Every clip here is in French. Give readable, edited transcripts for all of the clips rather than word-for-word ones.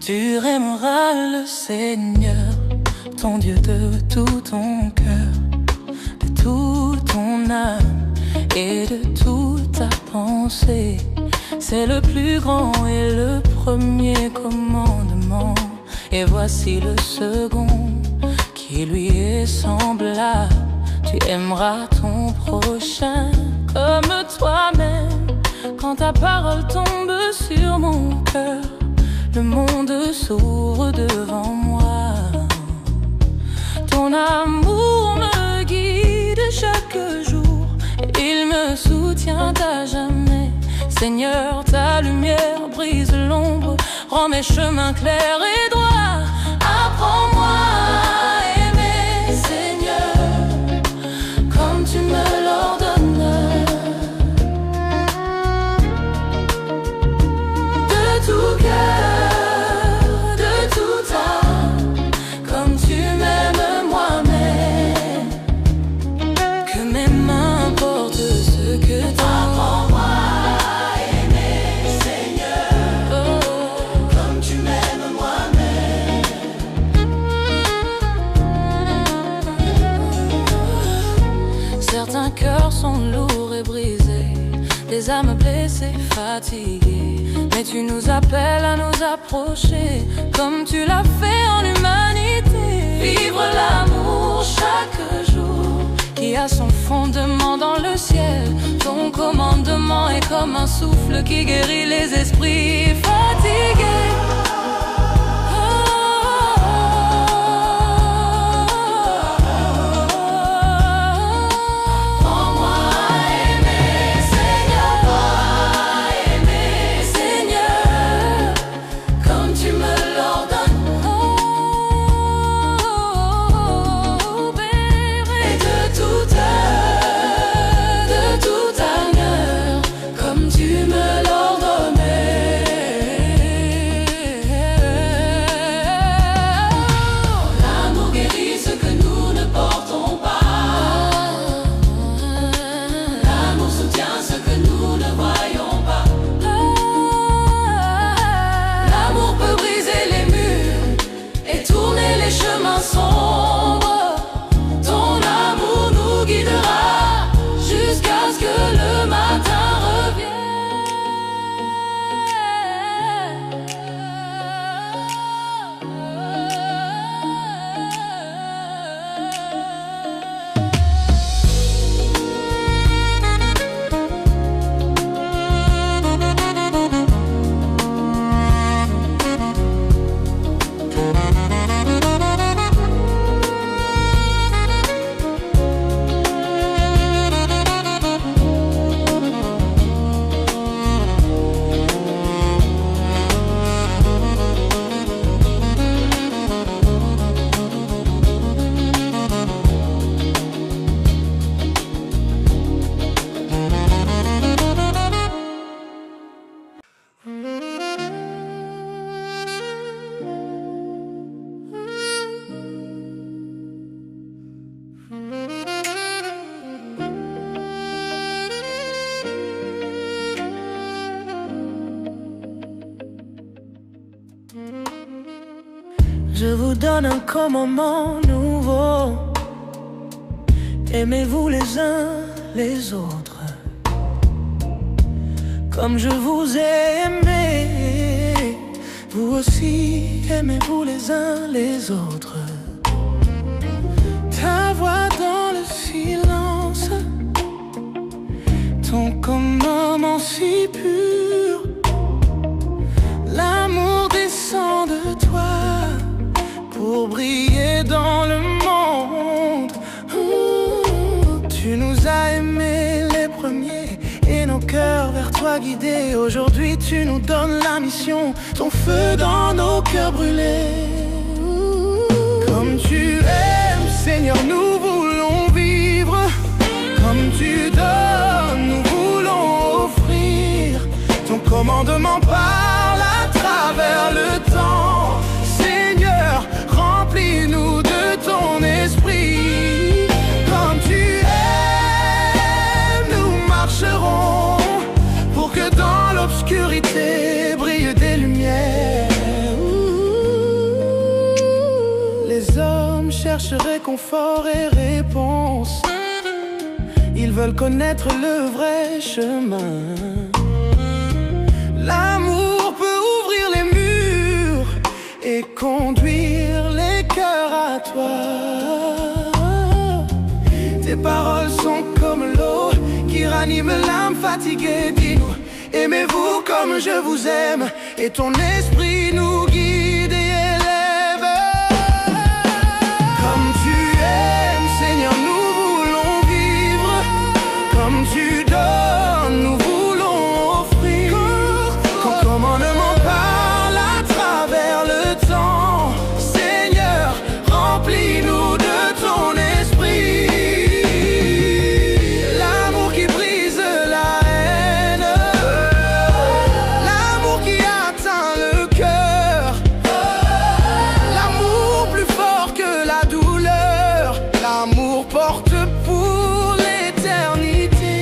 Tu aimeras le Seigneur, ton Dieu de tout ton cœur, de toute ton âme et de toute ta pensée. C'est le plus grand et le premier commandement. Et voici le second qui lui est semblable. Tu aimeras ton prochain comme toi-même. Quand ta parole tombe sur mon cœur, le monde s'ouvre devant moi. Ton amour me guide chaque jour et il me soutient à jamais. Seigneur, ta lumière brise l'ombre, rend mes chemins clairs et droits. Apprends-moi à aimer, Seigneur, comme tu me l'ordonnes. De tout cœur, de toute âme, comme tu m'aimes moi-même. Que mes mains portent ce que t'as. Certains cœurs sont lourds et brisés, des âmes blessées, fatiguées. Mais tu nous appelles à nous approcher, comme tu l'as fait en humanité. Vivre l'amour chaque jour, qui a son fondement dans le ciel. Ton commandement est comme un souffle qui guérit les esprits fatigués. Je vous donne un commandement nouveau. Aimez-vous les uns les autres, comme je vous ai aimé. Vous aussi, aimez-vous les uns les autres. Ta voix dans le silence, ton commandement si pur. L'amour descend de toi pour briller dans le monde. Tu nous as aimés les premiers et nos cœurs vers toi guidés. Aujourd'hui tu nous donnes la mission, ton feu dans nos cœurs brûlés. Comme tu aimes, Seigneur, nous voulons vivre. Comme tu donnes, nous voulons offrir. Ton commandement parle à travers le temps. Seigneur, remplis-nous de ton esprit. Comme tu aimes, nous marcherons pour que dans l'obscurité brillent des lumières. réconfort et réponse. Ils veulent connaître le vrai chemin. L'amour peut ouvrir les murs et conduire les cœurs à toi. Tes paroles sont comme l'eau qui ranime l'âme fatiguée. Dis-nous, aimez-vous comme je vous aime, et ton esprit nous guide et élève. Comme tu aimes, Seigneur, nous voulons vivre. Comme tu donnes, nous voulons offrir. Ton commandement parle à travers le temps. Seigneur, remplis-nous de ton esprit. L'amour qui brise la haine, l'amour qui atteint le cœur, l'amour plus fort que la douleur, l'amour porte pour l'éternité.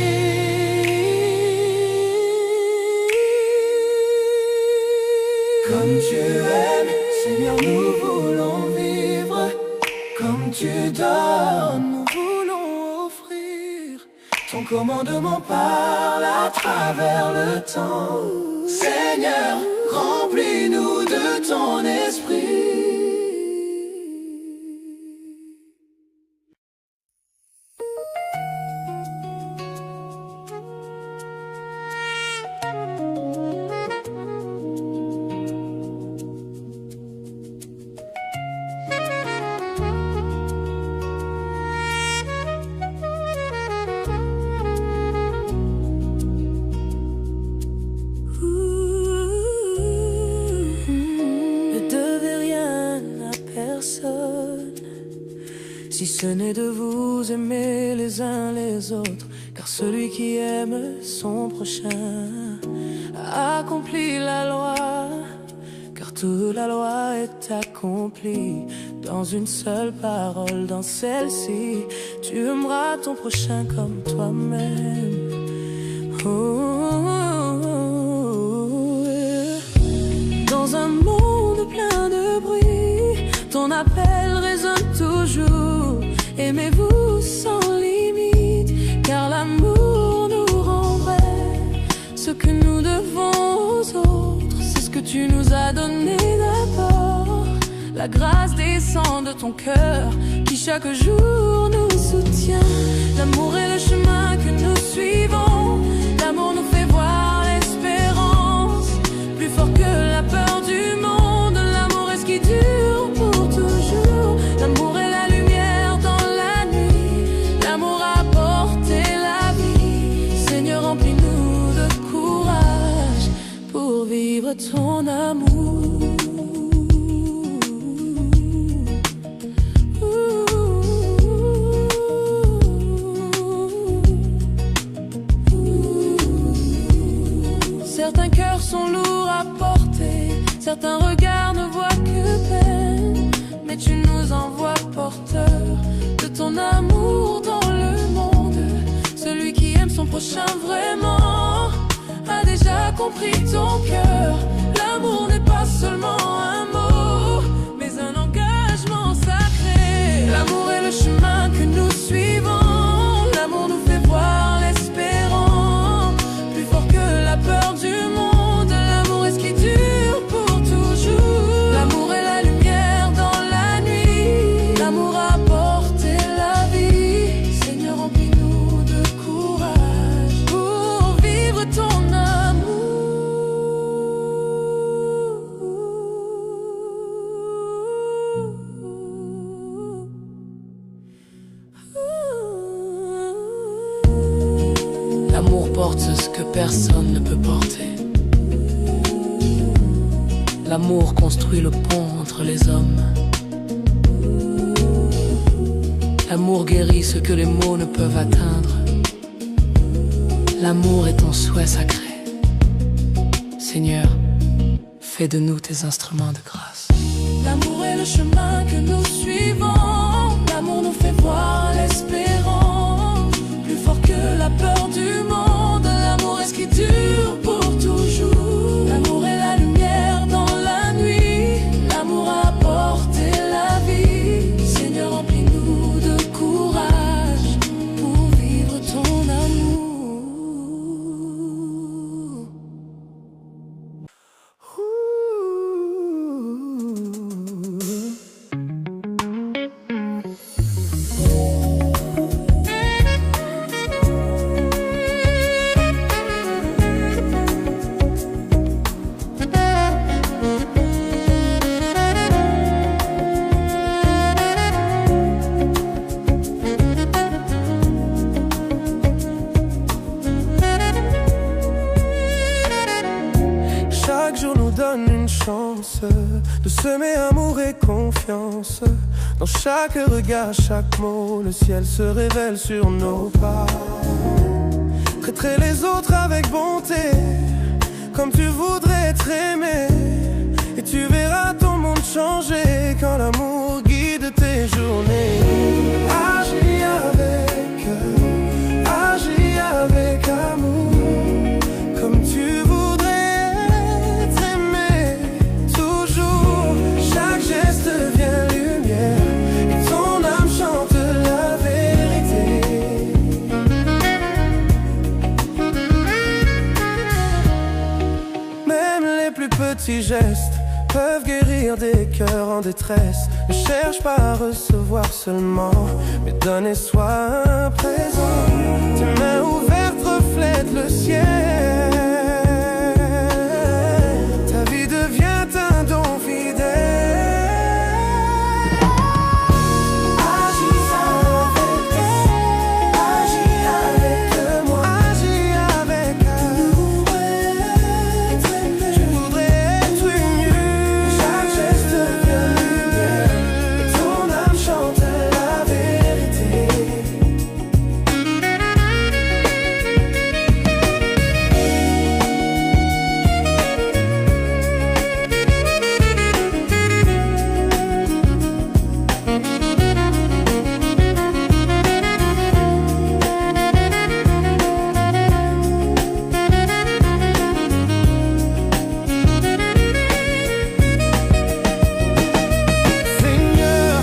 Comme tu aimes, Seigneur, nous voulons vivre. Comme tu donnes, nous voulons offrir. Ton commandement parle à travers le temps. Seigneur, remplis-nous de ton esprit. Ne devez rien à personne, si ce n'est de vous aimer les uns les autres. Car celui qui aime son prochain a accompli la loi. Car toute la loi est accomplie dans une seule parole, dans celle-ci: tu aimeras ton prochain comme toi-même. Dans un monde plein de bruit, ton appel résonne toujours. Aimez-vous sans limite, car l'amour nous rend vrai. Ce que nous devons aux autres, c'est ce que tu nous as donné d'abord. La grâce descend de ton cœur, qui chaque jour nous soutient. L'amour est le chemin que nous suivons. L'amour nous fait voir l'espérance, plus fort que la peur du monde. L'amour est ce qui dure pour toujours. L'amour est la lumière dans la nuit. L'amour a porté la vie. Seigneur, remplis-nous de courage pour vivre ton amour. Certains cœurs sont lourds à porter, certains regards ne voient que peine. Mais tu nous envoies porteurs de ton amour dans le monde. Celui qui aime son prochain vraiment a déjà compris ton cœur. L'amour n'est pas seulement un mot, mais un engagement sacré. L'amour est le chemin que nous suivons. L'amour nous fait voir l'espérance, plus fort que la peur du monde. L'amour est ce qui dure pour toujours. L'amour est la lumière dans la nuit. L'amour a porté la vie. Seigneur, remplis-nous de courage pour vivre ton amour. L'amour porte ce que personne ne peut porter. L'amour construit le pont entre les hommes. L'amour guérit ce que les mots ne peuvent atteindre. L'amour est ton souhait sacré. Seigneur, fais de nous tes instruments de grâce. L'amour est le chemin que nous suivons. L'amour nous fait voir l'espérance, plus fort que la peur du monde. L'amour est ce qui dure pour toujours. L'amour est la lumière dans la nuit. L'amour a porté la vie. Seigneur, remplis-nous chance de semer amour et confiance. Dans chaque regard, chaque mot, le ciel se révèle sur nos pas. Traiterai les autres avec bonté, comme tu voudrais être aimé. Et tu verras ton monde changer quand l'amour guide tes journées. Agis avec amour, comme tu voudrais être aimé. Toujours, chaque geste devient lumière et ton âme chante la vérité. Même les plus petits gestes peuvent guérir des cœurs en détresse. Ne cherche pas à recevoir seulement, mais donne et sois présent. Tes mains ouvertes reflètent le ciel. Ta vie devient un don fidèle. Agis avec moi. Agis avec amour. Je voudrais être unis. Chaque geste devient lumière et ton âme chante la vérité. Seigneur,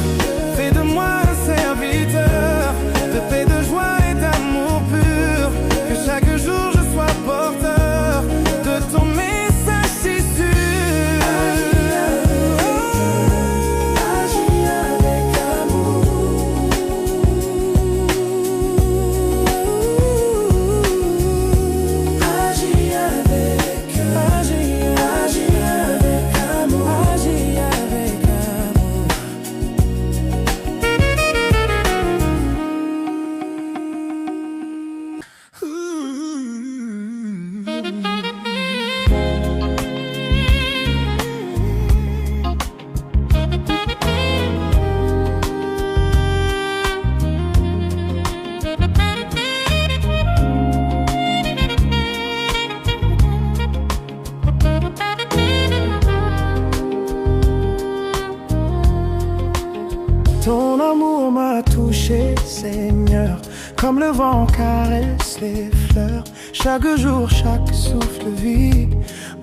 fais de moi un serviteur de paix, de joie et d'amour pur. Que chaque jour je sois porteur de ton message si sûr. Agis avec amour. Agis avec amour. Agis avec amour. Ton amour m'a touché, Seigneur, comme le vent caresse les fleurs. Chaque jour, chaque souffle de vie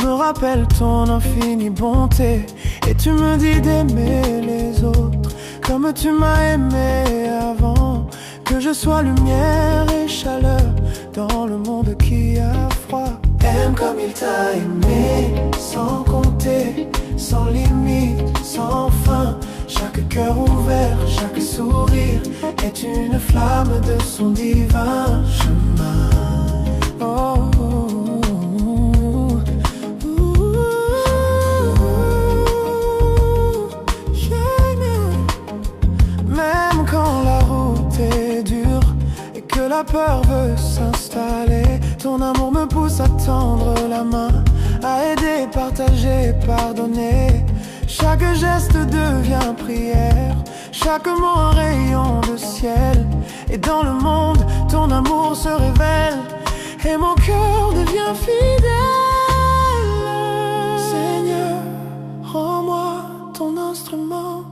me rappelle ton infinie bonté. Et tu me dis d'aimer les autres comme tu m'as aimé avant. Que je sois lumière et chaleur dans le monde qui a froid. Aime comme il t'a aimé, sans compter, sans limite, sans fin. Chaque cœur ouvert, chaque sourire est une flamme de son divin chemin. Oh, oh, oh, même quand la route est dure et que la peur veut s'installer, ton amour me pousse à tendre la main, à aider, partager, pardonner. Chaque geste devient prière, chaque mot un rayon de ciel. Et dans le monde, ton amour se révèle et mon cœur devient fidèle. Seigneur, rends-moi ton instrument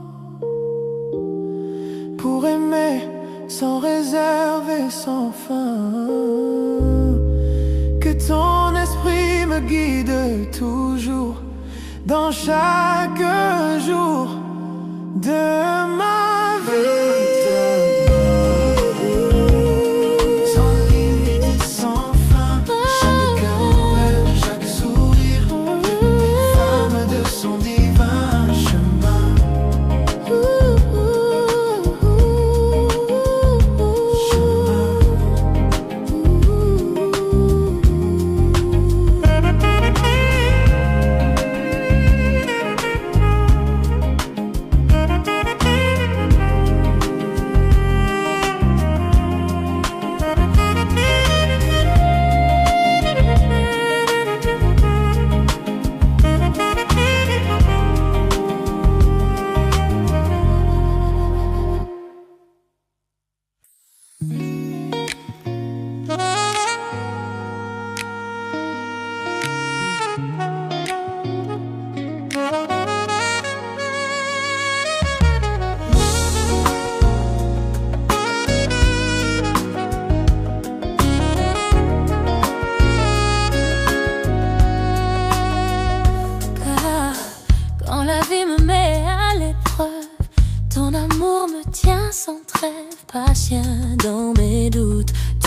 pour aimer sans réserve et sans fin. Que ton esprit me guide toujours dans chaque jour de ma vie. Sans limite et sans fin, chaque cœur ouvert, chaque sourire, femme de son divin chemin.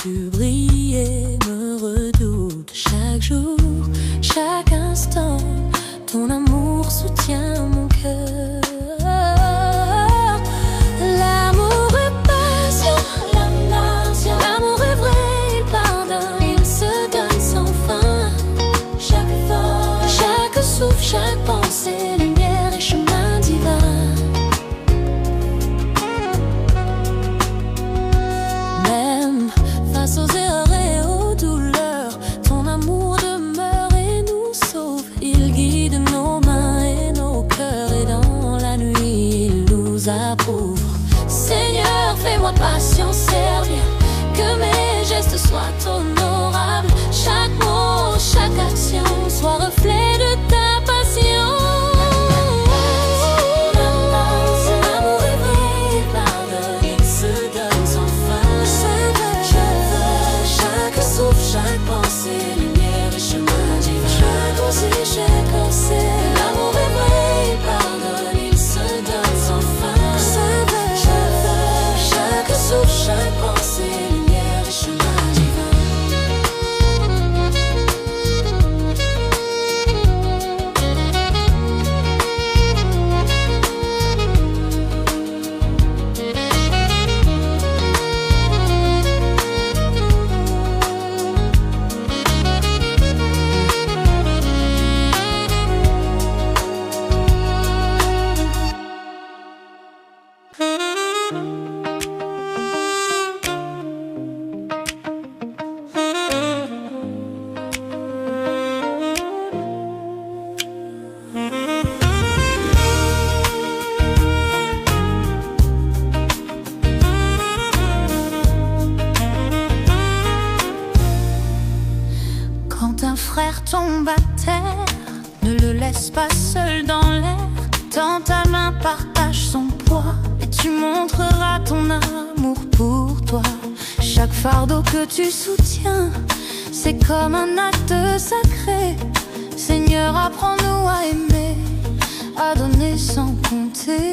Tu brillais, me redoutes chaque jour, chaque instant. Ton amour soutient mon cœur. L'amour est passion, l'amour est vrai, il pardonne, il se donne sans fin. Chaque effort, chaque souffle, chaque pensée, lumière et chemin divin. Même face aux erreurs et aux douleurs, ton amour demeure et nous sauve. Il guide nos mains et nos cœurs, et dans la nuit il nous approuve. Seigneur, fais-moi patient servir, que mes gestes soient honorables. Chaque mot, chaque action soit reflet de ta passion. L'amour est vrai, il pardonne, il se donne sans fin. Chaque souffle, chaque pensée, lumière et chemin divin. Chaque osé, chaque corset. L'amour est vrai, il pardonne, il se donne sans fin. Chaque souffle, chaque pensée, lumière et chemin divin. Quand un frère tombe à terre, ne le laisse pas seul dans l'air. Tends ta main, partage son poids, et tu montreras ton amour pour toi. Chaque fardeau que tu soutiens, c'est comme un acte sacré. Seigneur, apprends-nous à aimer, à donner sans compter.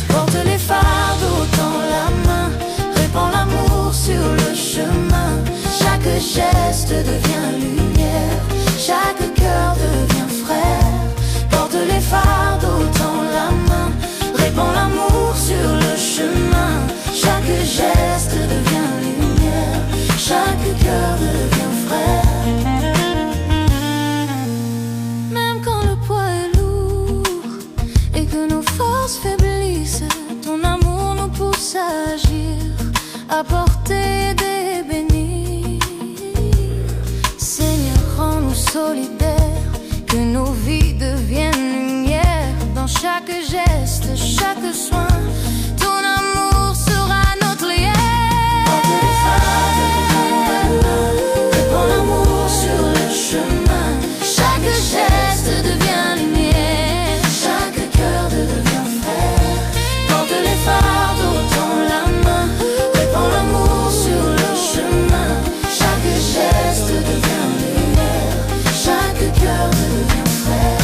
Porte les fardeaux dans la main, répands l'amour sur le chemin. Chaque geste devient lumière, chaque cœur devient frère. Porte les fardeaux dans la main, répands l'amour sur le chemin. Chaque geste devient lumière, chaque cœur devient frère. Même quand le poids est lourd et que nos forces faiblissent, ton amour nous pousse à agir, à porter des bénis. Seigneur, rends-nous solidaires, que nos vies deviennent lumière. Dans chaque geste, chaque soin, ton amour sera notre lien. Porte les fardeaux, répands l'amour sur le chemin. Chaque geste devient lumière, chaque cœur devient frère. Porte les fardeaux dans la main, répands l'amour sur le chemin. Chaque geste devient lumière, chaque cœur devient frère.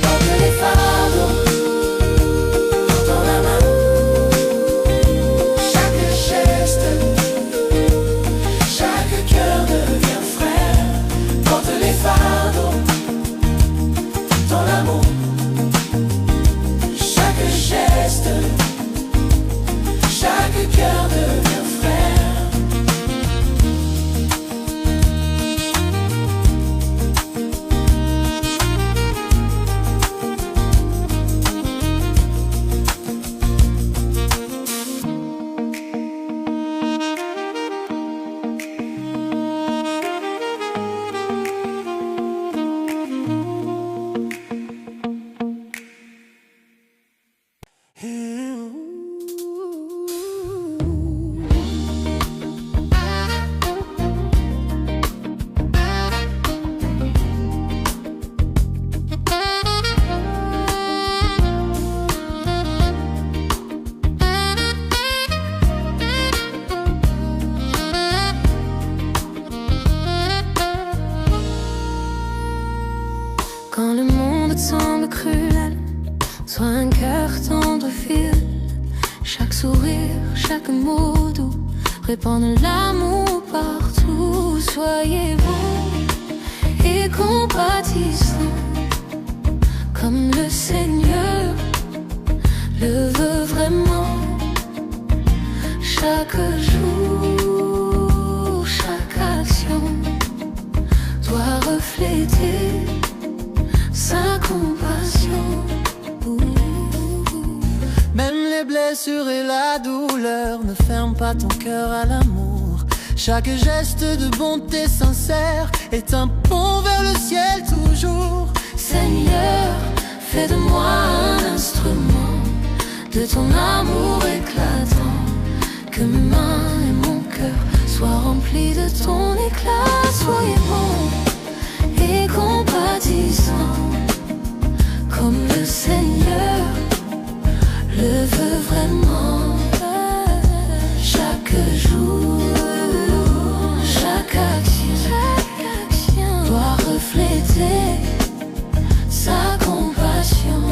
Porte les fardeaux dans la main, chaque geste, chaque cœur devient frère. Porte les fardeaux dans l'amour, chaque geste, chaque cœur devient frère. tout semble cruel, soit un cœur tendre file. Chaque sourire, chaque mot doux répandent l'amour partout. Soyez bons et compatissants, comme le Seigneur le veut vraiment. Chaque jour, chaque action doit refléter sa compassion. Même les blessures et la douleur ne ferment pas ton cœur à l'amour. Chaque geste de bonté sincère est un pont vers le ciel toujours. Seigneur, fais de moi un instrument de ton amour éclatant. Que mes mains et mon cœur soient remplis de ton éclat. Soyez bons et compatissants, comme le Seigneur le veut vraiment. Chaque jour, chaque action doit refléter sa compassion.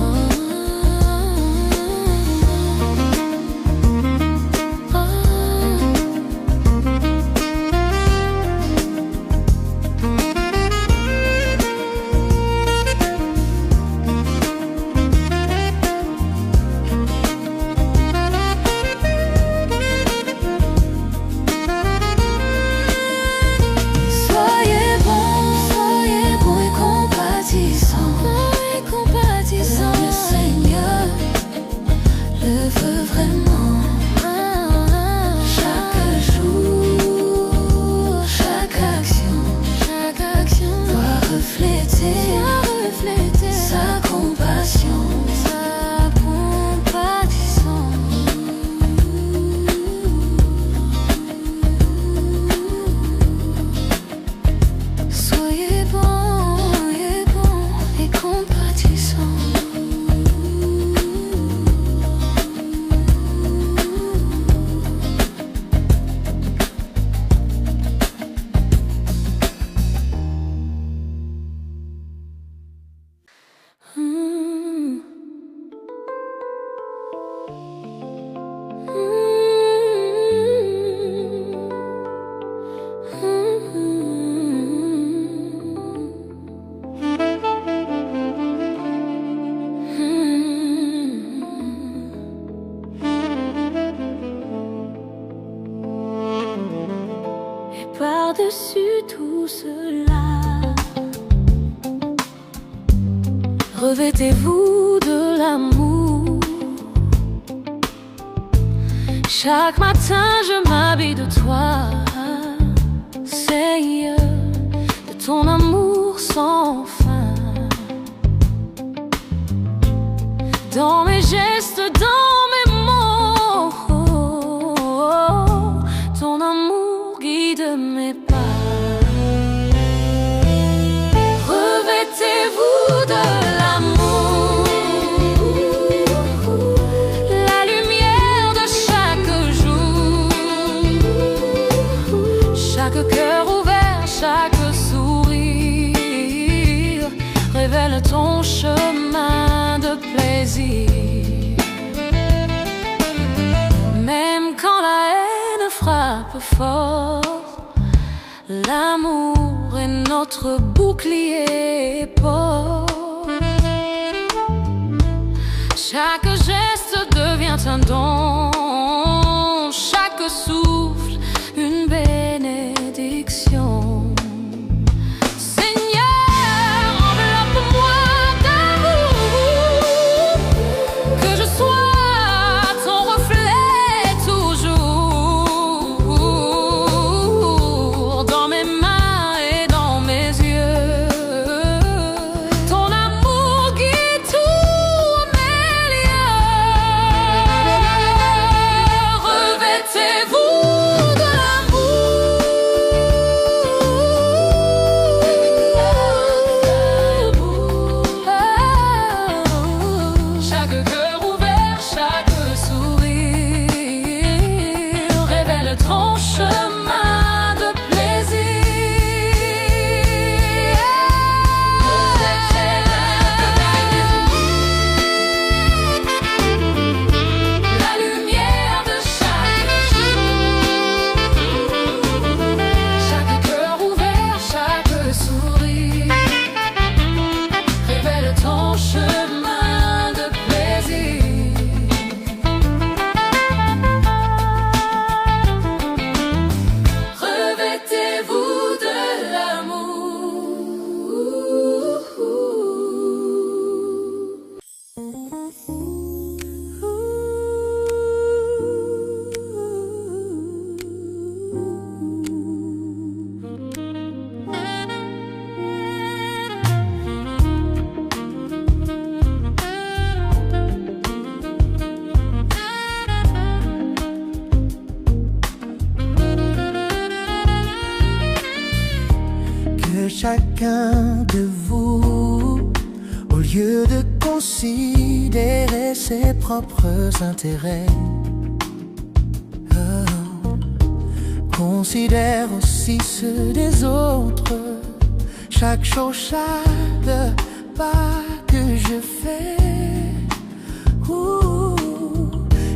Par-dessus tout cela, revêtez-vous de l'amour. Chaque matin je m'habille de toi, Seigneur, de ton amour sans fin. Dans mes gestes, dans mes mots, ton amour guide mes pas. Revêtez-vous de l'amour, la lumière de chaque jour. Chaque cœur ouvert, chaque sourire révèle ton chemin de plaisir. Même quand la haine frappe fort, l'amour est notre bouclier épaule. Chaque geste devient un don, chaque souffle une bénédiction. Seigneur, enveloppe-moi d'amour, que je sois ton reflet toujours. Dans mes mains et dans mes yeux, ton amour guide tous mes lieux. Revêtez-vous chacun de vous, au lieu de considérer ses propres intérêts. Considère aussi ceux des autres. Chaque chose, chaque pas que je fais,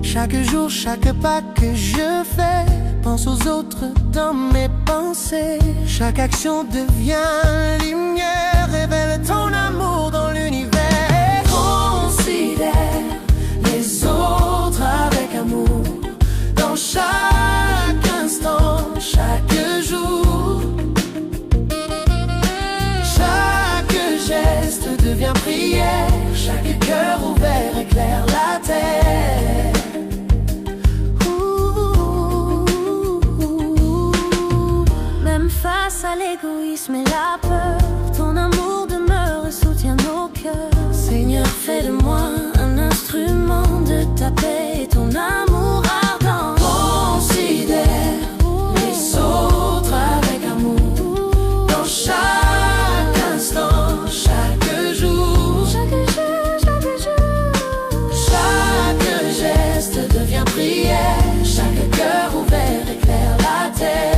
chaque jour, chaque pas que je fais, pense aux autres dans mes pensées. Chaque action devient lumière, révèle ton amour dans l'univers. Considère les autres avec amour, dans chaque instant, chaque jour. Chaque geste devient prière, chaque cœur ouvert éclaire la terre. Même face à l'égoïsme et la peur, ton amour demeure et soutient nos cœurs. Seigneur, fais de moi un instrument de ta paix et ton amour ardent. Considère les autres avec amour, dans chaque instant, chaque jour. Chaque geste devient prière, chaque cœur ouvert éclaire la terre.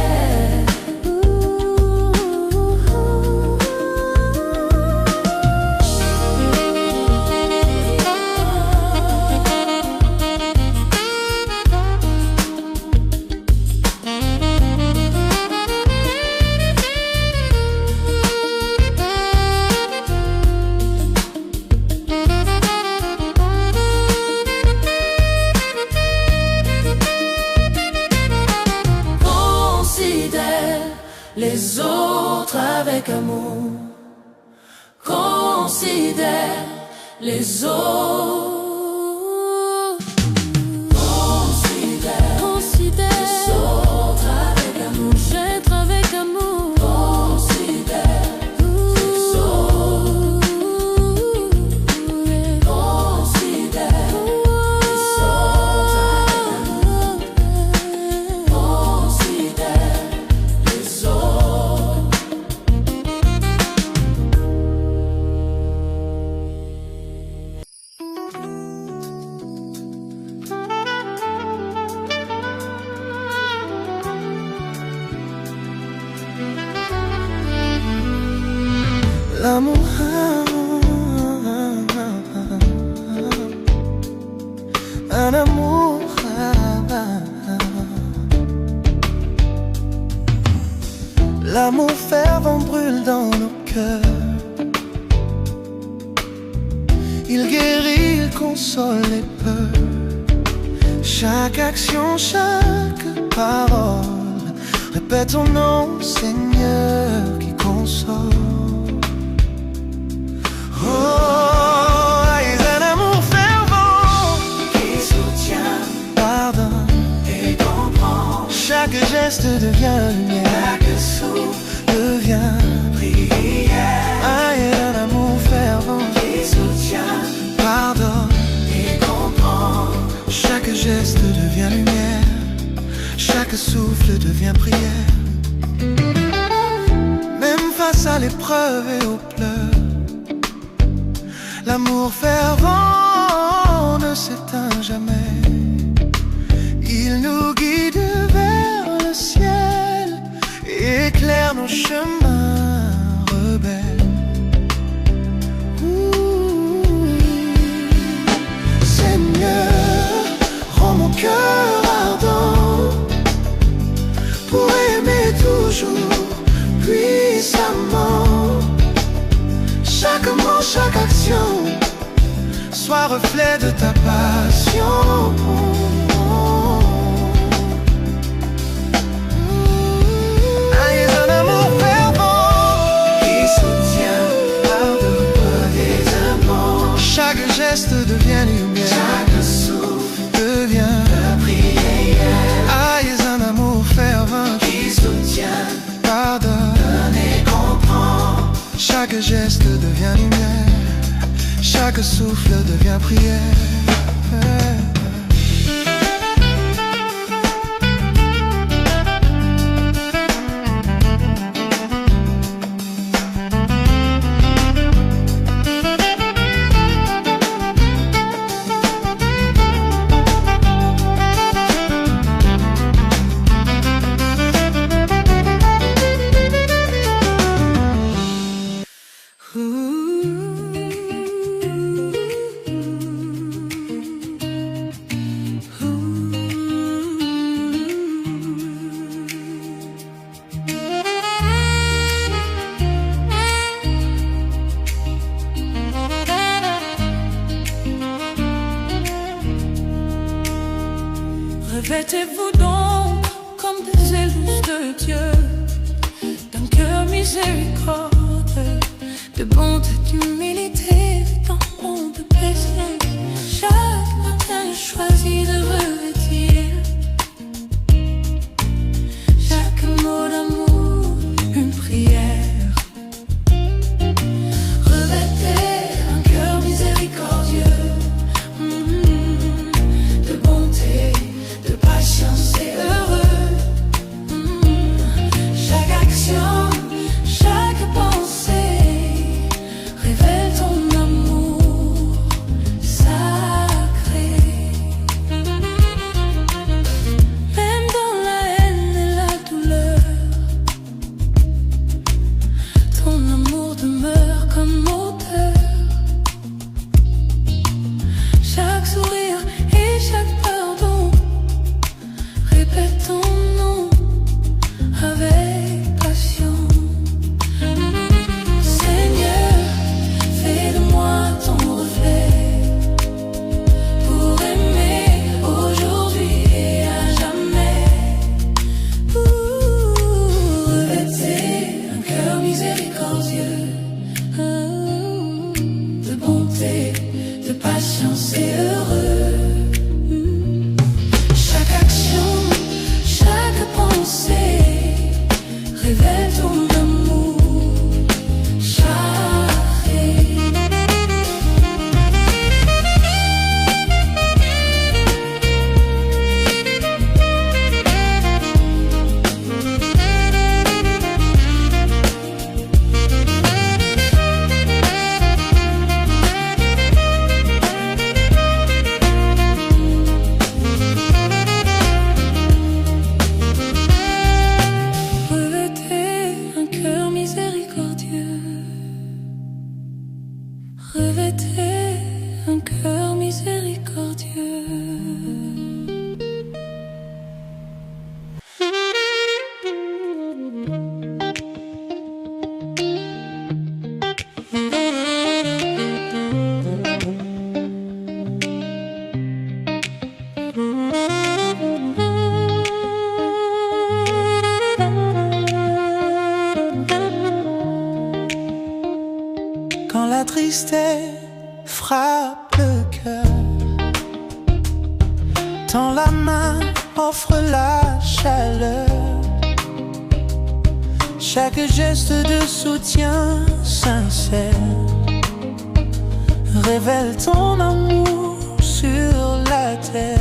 Les autres avec amour, considère les autres. Considère les autres avec amour, j'être avec amour. Considère les autres. Considère les autres avec amour. Considère les autres. L'amour, un amour, l'amour fervent brûle dans nos cœurs. Il guérit, il console les peurs. Chaque action, chaque parole répète ton nom, Seigneur, qui console. Oh, un amour fervent qui soutient, pardonne et comprend. Chaque geste devient lumière, chaque souffle devient prière. Un amour fervent qui soutient, pardonne et comprend. Chaque geste devient lumière, chaque souffle devient prière. Même face à l'épreuve et aux pleurs, l'amour fervent ne s'éteint jamais. Il nous guide vers le ciel et éclaire nos chemins rebelles. Seigneur, rends mon cœur ardent pour aimer toujours puissamment. Chaque mot, chaque action soit reflet de ta passion. Un amour fervent qui soutient, pardonne des amants. Chaque geste devient lumière, chaque souffle devient prière. Un amour fervent qui soutient, pardonne et comprend. Chaque geste devient lumière, chaque souffle devient prière. Revêtez-vous donc comme des élus de Dieu, d'un cœur miséricordieux, de bonté, d'humilité, d'amour, de plaisir. Chaque matin je choisis de revêtir chaque mot d'amour, une prière. Revêtez un cœur miséricordieux, de bonté, de patience et heureux. Chaque action, chaque pensée révèle ton amour sacré. Même dans la haine et la douleur, ton amour demeure comme auteur. Chaque sourire et chaque pardon répète ton nom avec passion. Seigneur, fais de moi ton reflet pour aimer aujourd'hui et à jamais. Revêtez un cœur miséricordieux, de bonté, de patience et heureux. Chaque action, chaque pensée révèle ton amour sacré. Revêtez un cœur miséricordieux. Revêtez un cœur miséricordieux. Quand la tristesse frappe le cœur, tends la main, offre la chaleur. Chaque geste de soutien sincère révèle ton amour sur la terre.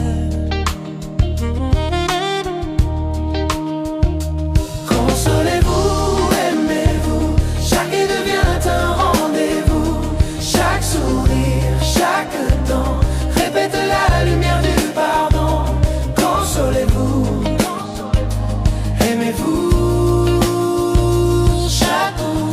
Consolez-vous, aimez-vous, chaque idée devient un rendez-vous. Chaque sourire, chaque temps répète la lumière du pardon. Consolez-vous, aimez-vous chaque jour.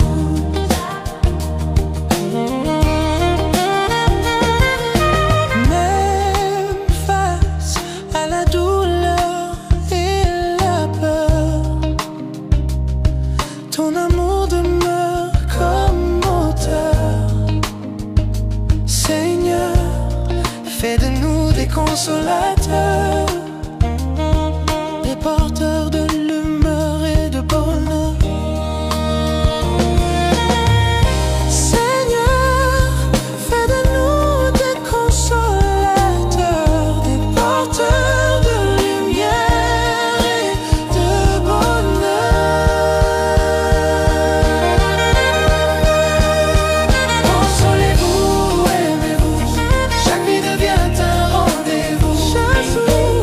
Même face à la douleur et la peur, ton amour demeure comme auteur. Seigneur, fais de nous des consolateurs, des porteurs de l'humeur et de bonheur. Seigneur, fais de nous des consolateurs, des porteurs de lumière et de bonheur. Consolez-vous, aimez-vous, chaque vie devient un rendez-vous. Chaque sourire,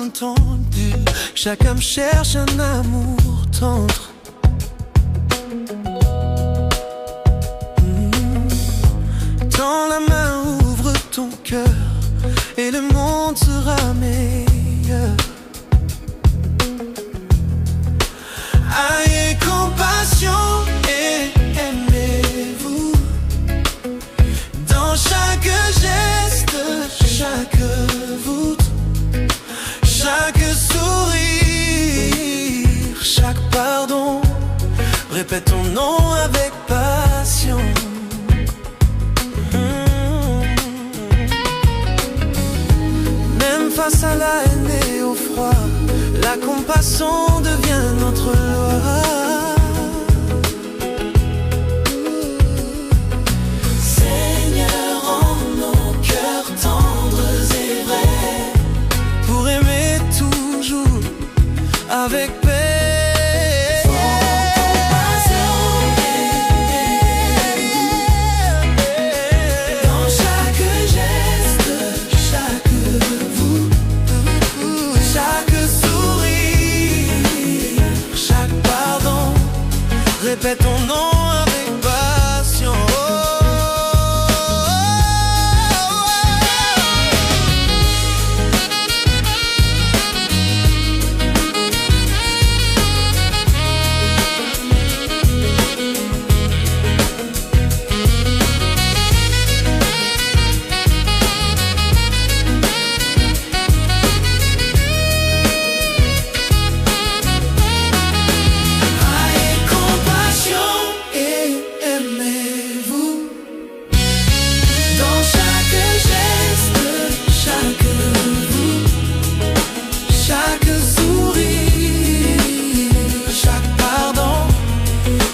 entendu. Chaque homme cherche un amour tendre. Tends la main, ouvre ton cœur, et le monde sera meilleur. Ayez compassion et aimez-vous. Dans chaque geste, chaque voûte, chaque sourire, chaque pardon, répète ton nom avec passion. Même face à la haine et au froid, la compassion devient notre loi. Seigneur, rends nos cœurs tendres et vrais, pour aimer toujours avec paix. Répète ton nom avec passion.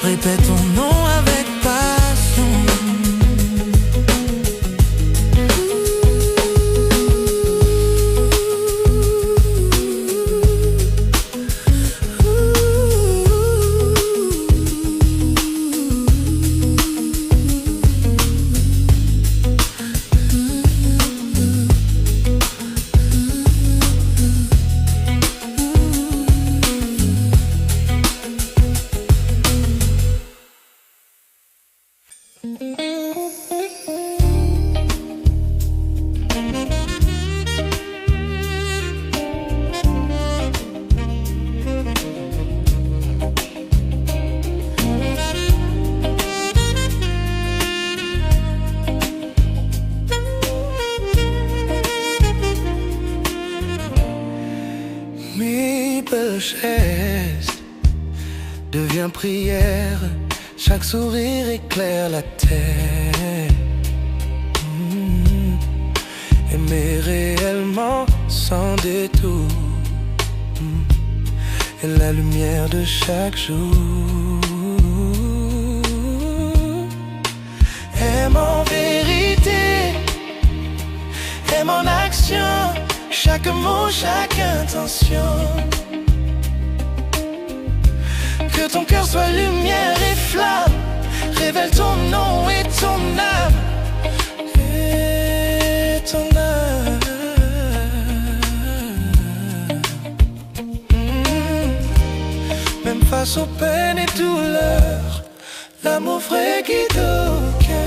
Répète ton nom avec passion. Geste devient prière, chaque sourire éclaire la terre. Aimer réellement sans détour, et la lumière de chaque jour. Aime en vérité, aime en action, chaque mot, chaque intention. Que ton cœur soit lumière et flamme, révèle ton nom et ton âme. Et ton âme. Même face aux peines et douleurs, l'amour vrai guide au cœur.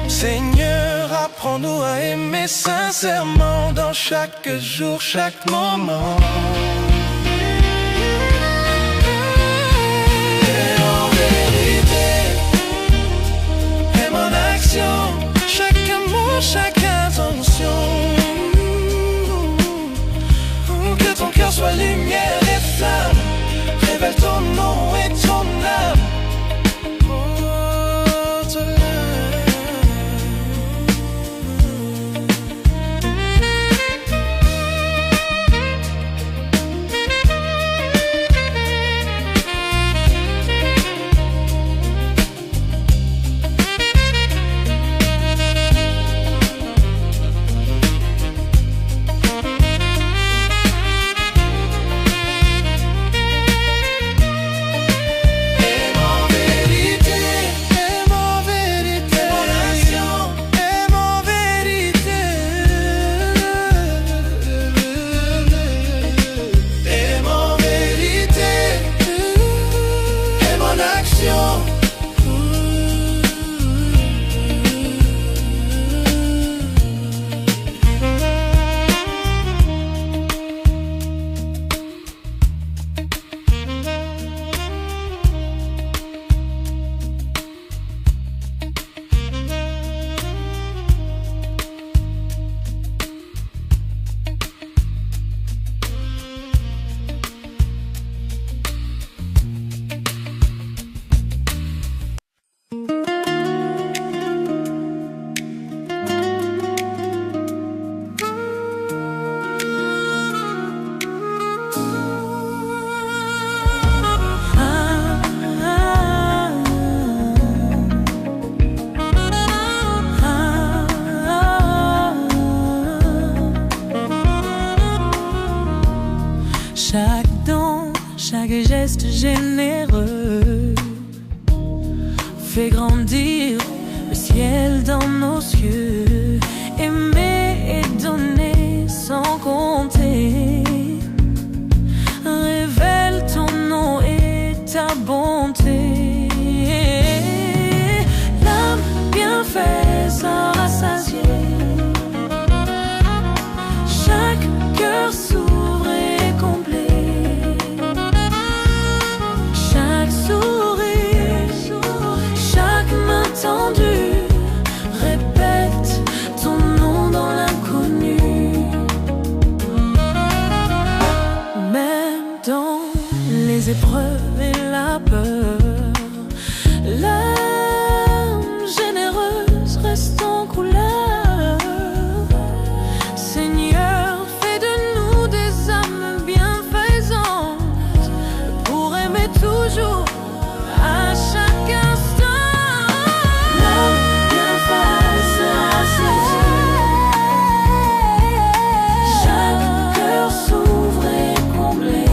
Seigneur, apprends-nous à aimer sincèrement dans chaque jour, chaque moment. Et en vérité, aime en action, chaque mot, chaque intention. Que ton cœur soit lumière et flamme, révèle ton nom et ton âme. chaque geste généreux fait grandir le ciel dans nos cieux. Aimer et donner sans compter révèle ton nom et ta bonté. L'âme bien faite sans rassasier, chaque cœur s'ouvre et comblé. Chaque sourire, chaque main tendue répète ton nom dans l'inconnu. Même dans les épreuves et la peur, l'âme généreuse reste en couleur. Seigneur, fais de nous des âmes bienfaisantes pour aimer toujours à chaque instant. L'âme bienfaisante sera saisie, chaque cœur s'ouvre et comblé.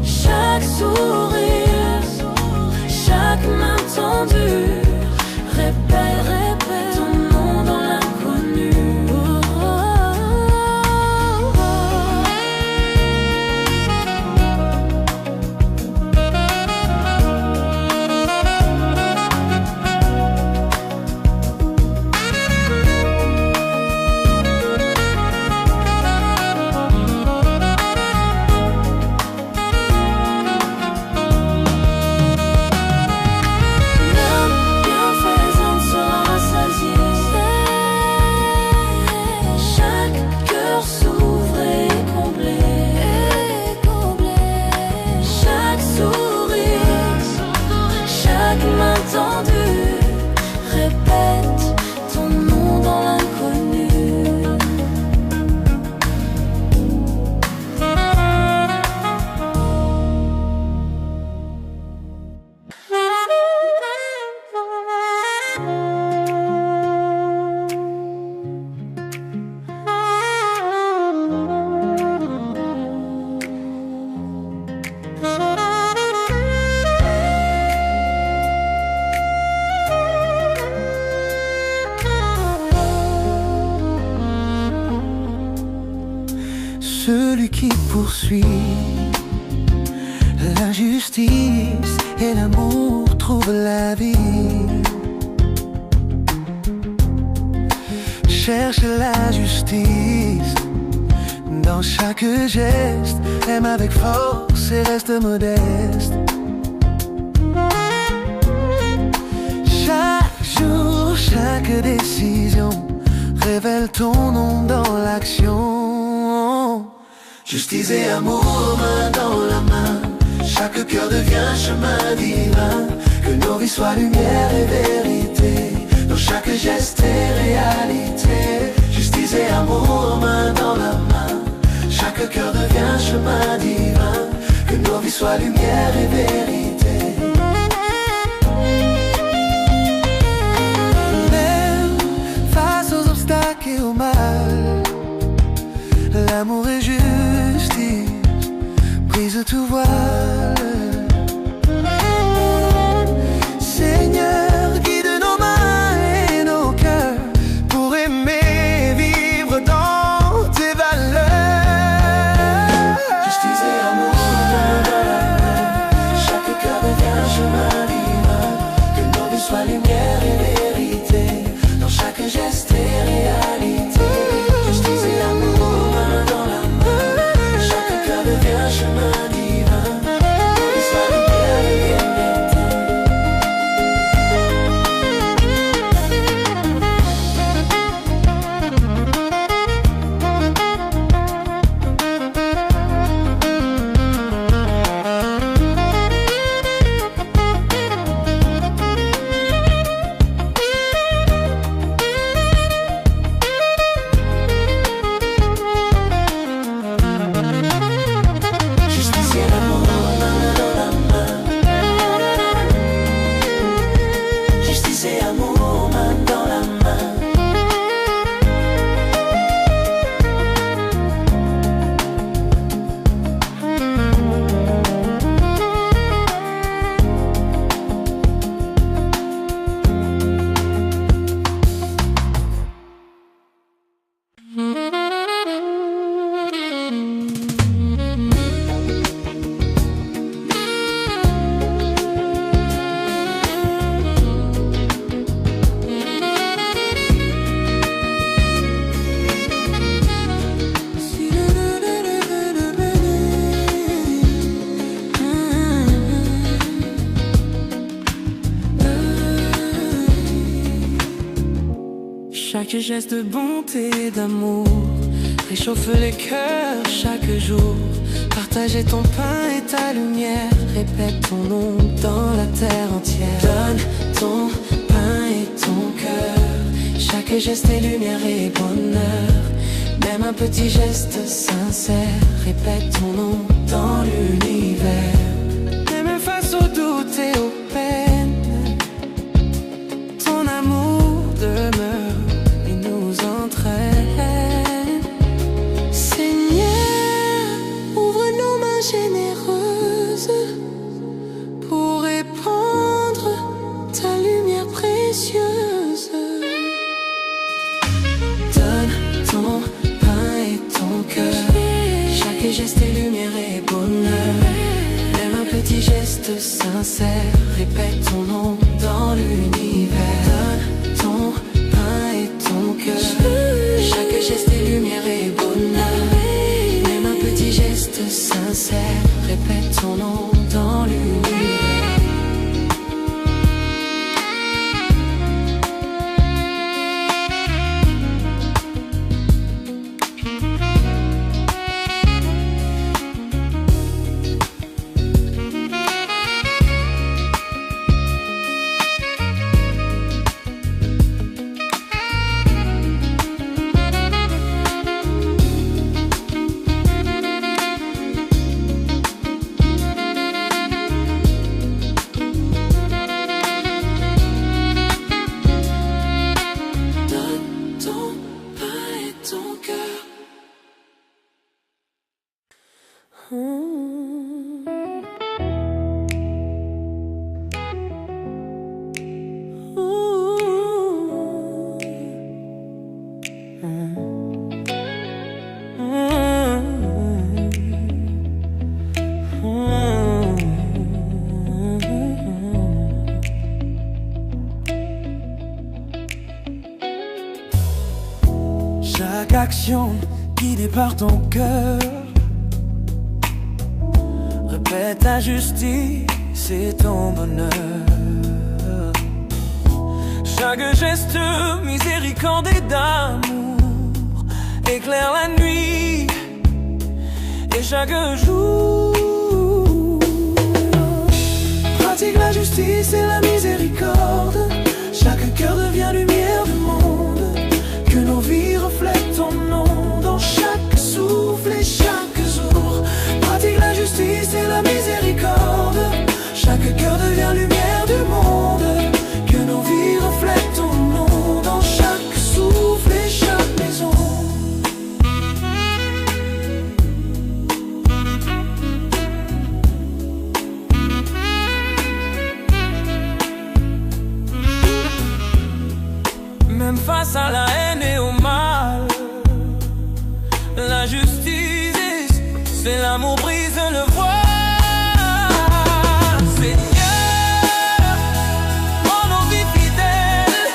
Chaque sourire, chaque main tendue répète ton nom dans l'inconnu. Répète ton nom dans l'inconnu. Celui qui poursuit la justice et l'amour trouve la vie. Cherche la justice dans chaque geste, aime avec force et reste modeste. Chaque jour, chaque décision révèle ton nom dans l'action. Justice et amour, main dans la main, chaque cœur devient chemin divin. Que nos vies soient lumière et vérité, dans chaque geste et réalité. Justice et amour, main dans la main, chaque cœur devient chemin divin. Que nos vies soient lumière et vérité. Même face aux obstacles et au mal, l'amour est justice, brise tout voile. Seigneur, guide nos mains et nos cœurs pour aimer, vivre dans tes valeurs. Justice et amour, main dans la main, chaque cœur devient chemin divin. Que nos vies soient lumière et vérité, dans chaque geste et réalité. Justice et amour, main dans la main, chaque cœur devient chemin divin. gestes de bonté et d'amour réchauffe les cœurs chaque jour. Partager ton pain et ta lumière, répète ton nom dans la terre entière. Donne ton pain et ton cœur, chaque geste est lumière et bonheur. Même un petit geste sincère, répète ton nom dans l'univers. Et même face aux doutes et aux peines, ton amour demeure et nous entraîne. Seigneur, ouvre nos mains généreuses pour répandre ta lumière précieuse. Donne ton pain et ton cœur, chaque geste est lumière et bonheur. Même un petit geste sincère, répète ton nom dans l'univers. Donne ton pain et ton cœur, chaque geste est lumière et bonheur. Même un petit geste sincère, répète ton nom dans l'univers. Chaque action guidée par ton cœur, répète ta justice et ton bonheur. Chaque geste miséricorde et d'amour éclaire la nuit et chaque jour pratique la justice et la miséricorde. Chaque cœur devient lumière du monde, que nos vies reflètent ton nom dans chaque souffle et chaque jour. Pratique la justice et la miséricorde, chaque cœur devient lumière du monde, que nos vies reflètent ton nom dans chaque souffle et chaque maison. Même face à la haine et au mal, la justice, c'est l'amour brise le voile. Seigneur, rends nos vies fidèles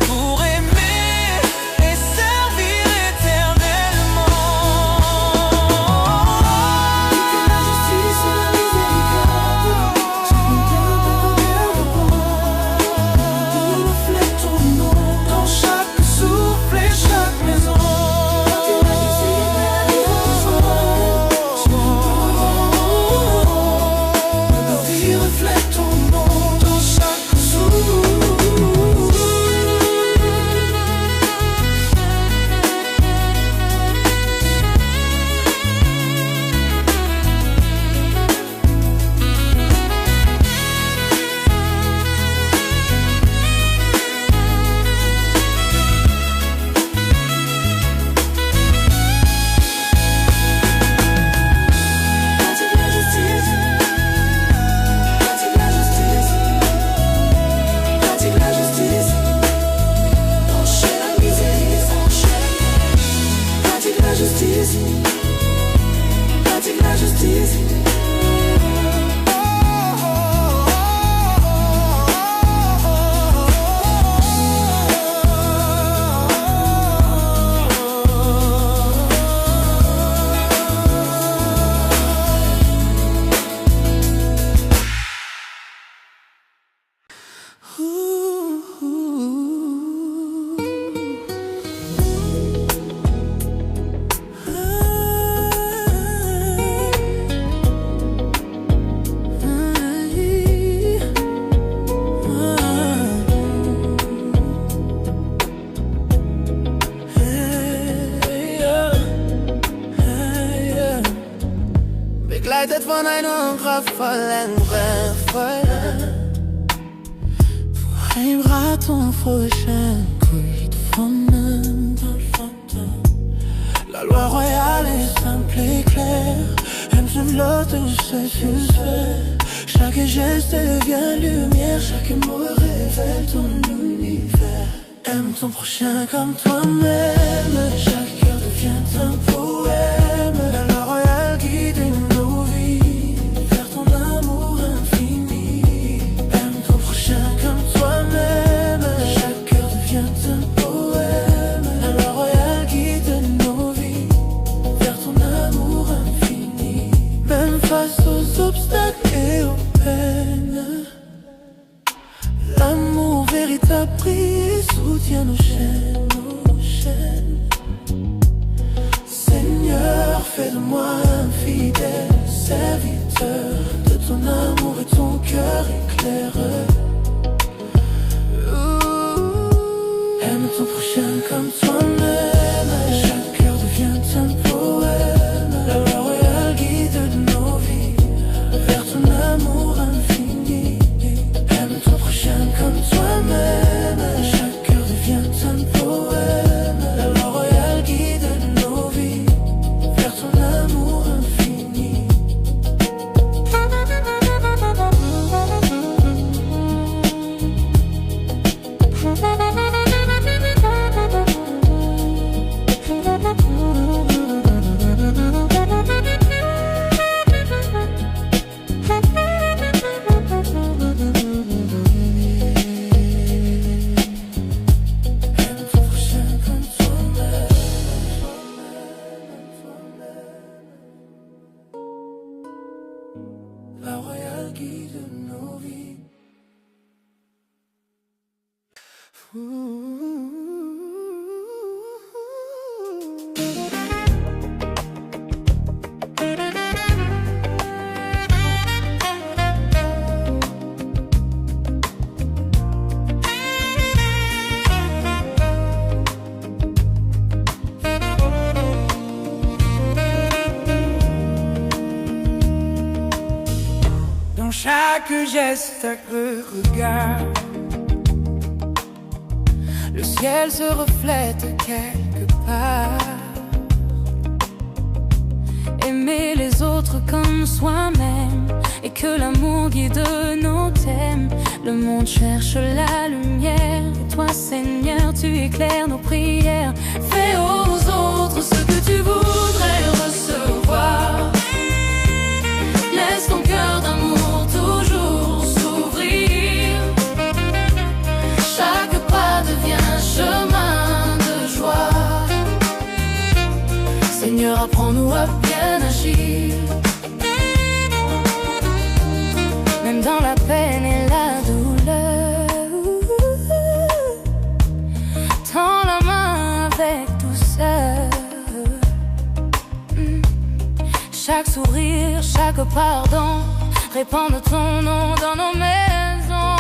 pour aimer et servir éternellement. La justice et la miséricorde, chaque cœur de reflète ton nom dans chaque souffle et chaque maison. begleitet von einem kraftvollen Refrain. Vibraton fröhlichen Creed von la loi royale est simple et claire. Aime-le tout satisfait. Chaque geste devient lumière. Chaque mot révèle ton univers. Aime ton prochain comme toi-même. Chaque cœur devient un poème. La loi royale guide nos vies vers ton amour infini. Aime ton prochain comme toi-même. Chaque cœur devient un poème. La loi royale guide nos vies vers ton amour infini. Même face aux obstacles et aux peines, l'amour véritable brille et soutient nos chaînes, nos chaînes. Seigneur, fais de moi un fidèle serviteur de ton amour et ton cœur éclaireur. Aime ton prochain comme toi-même. Chaque cœur devient un poème. La loi royale guide nos vies vers ton amour infini. Aime ton prochain comme toi-même. Chaque cœur devient un poème. La loi royale guide nos vies vers ton amour infini. La royale guide nos vies. Dans chaque geste, chaque regard, Le ciel se reflète quelque part. Aimer les autres comme soi-même, et que l'amour guide nos thèmes. Le monde cherche la lumière, et toi Seigneur tu éclaires nos prières. Fais aux autres ce que tu voudrais recevoir. Laisse ton cœur d'amour toujours s'ouvrir. Chaque pas devient chemin de joie. Seigneur, apprends-nous à bien agir, même dans la peine et la douleur. Tends la main avec douceur. Chaque sourire, chaque pardon, répandre ton nom dans nos maisons.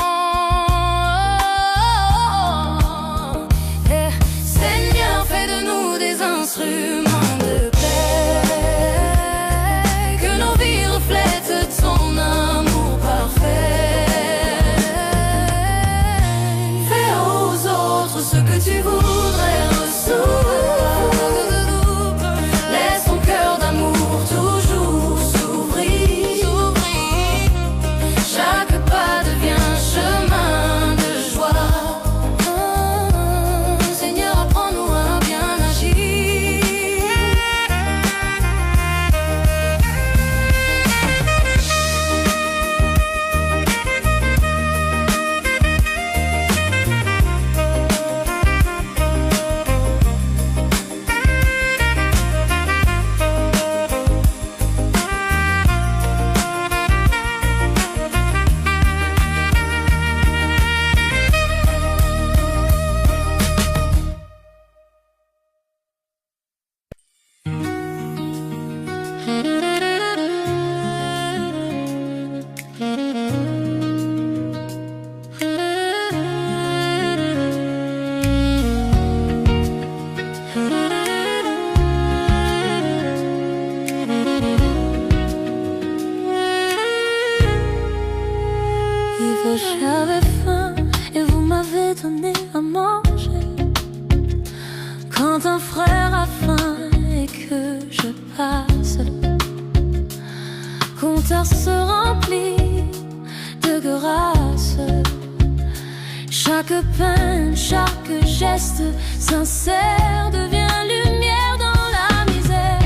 Seigneur, fais de nous des instruments de paix, que nos vies reflètent ton amour parfait. Fais aux autres ce que tu voudrais recevoir. Laisse ton cœur d'amour toujours s'ouvrir. Chaque pas devient chemin de joie. Seigneur, apprends-nous à bien agir, cœur se remplit de grâce. Chaque peine, chaque geste sincère devient lumière dans la misère.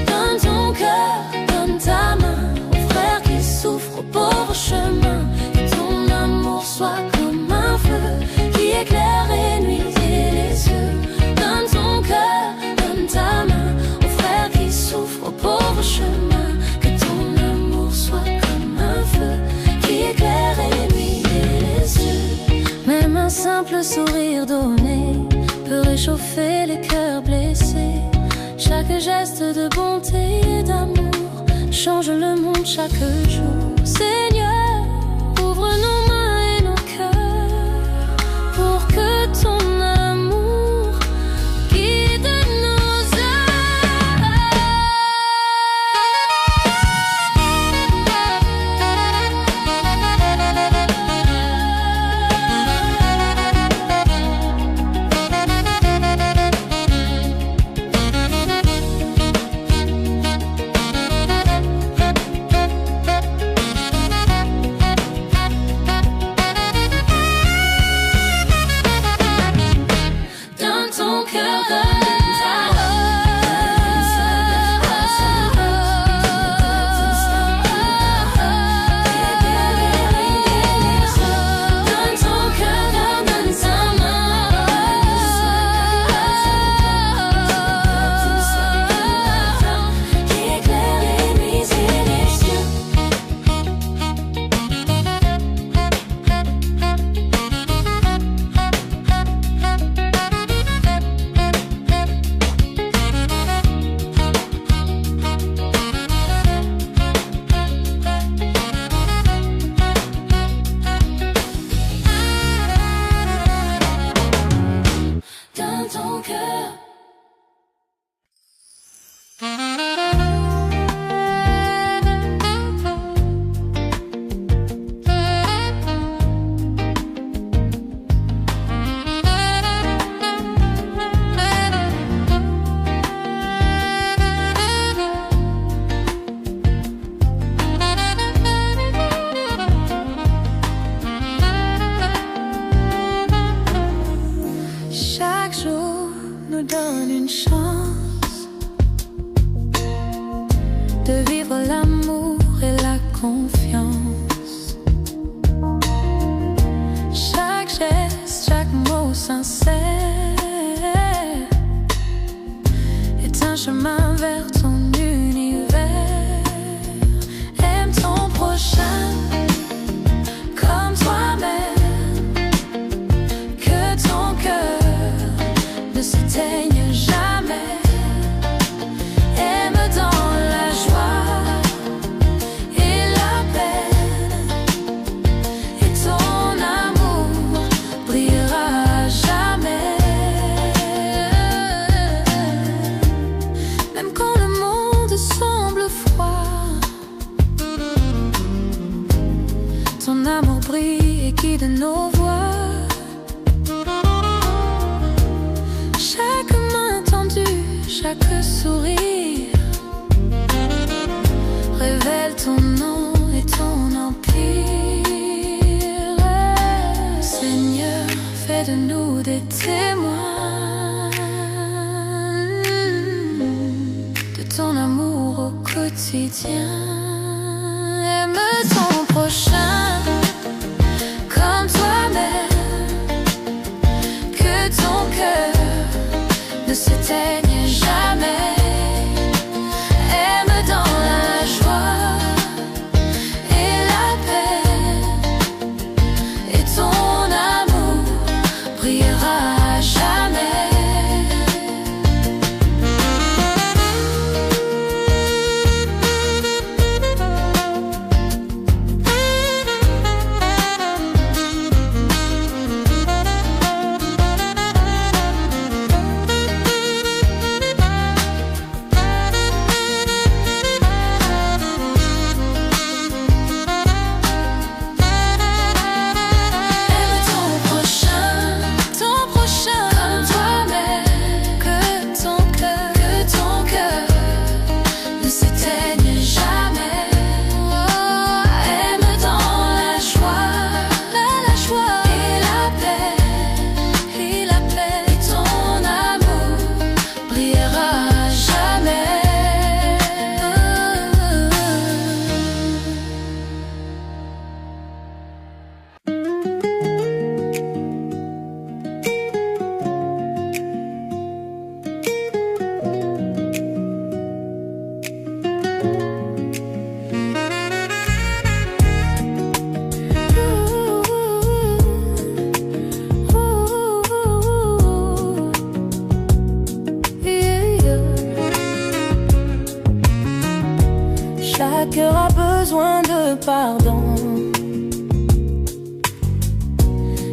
Donne ton cœur, donne ta main aux frères qui souffrent, aux pauvres chemins. Que ton amour soit comme un feu qui éclaire et nuisait les yeux. Donne ton cœur, donne ta main aux frères qui souffrent, aux pauvres chemins. Que ton amour soit comme un feu qui éclaire et nuisait les yeux. Même un simple sourire donné peut réchauffer les cœurs blessés. Chaque geste de bonté et d'amour change le monde chaque jour. Seigneur, ouvre nos mains et nos cœurs pour que ton amour guide nos Chaque cœur a besoin de pardon.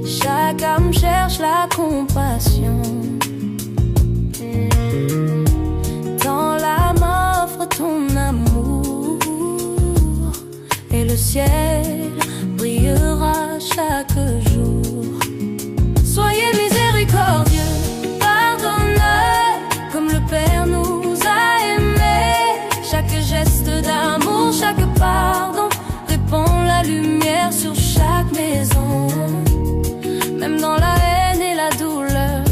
Chaque âme cherche la compassion. Dans l'âme offre ton amour, et le ciel brillera chaque jour. Soyez miséricordieux, pardonnez comme le Père nous a aimés. Chaque geste d'amour, chaque pardon répand la lumière sur chaque maison. Même dans la haine et la douleur,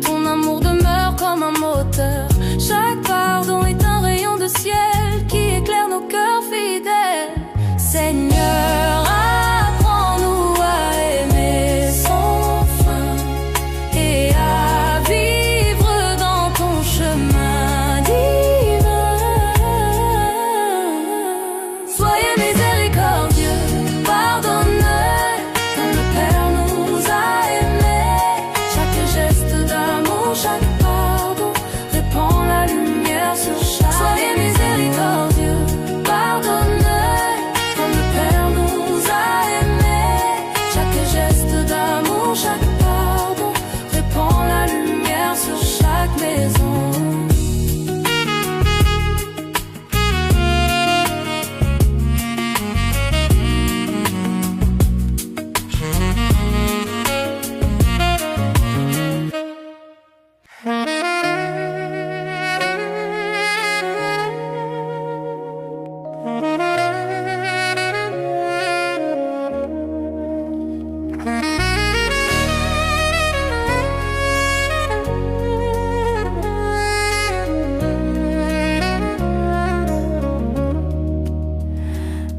ton amour demeure comme un moteur. Chaque pardon est un rayon de ciel qui éclaire nos cœurs fidèles. Seigneur, apprends-nous à aimer sans fin et à vivre dans ton chemin divin. Soyez miséricordieux, pardonnez comme le Père nous a aimés. Chaque geste d'amour, chaque pardon répand la lumière sur chaque. Soyez miséricordieux, pardonnez comme le Père nous a aimés. Chaque geste d'amour, chaque pardon répand la lumière sur chaque maison.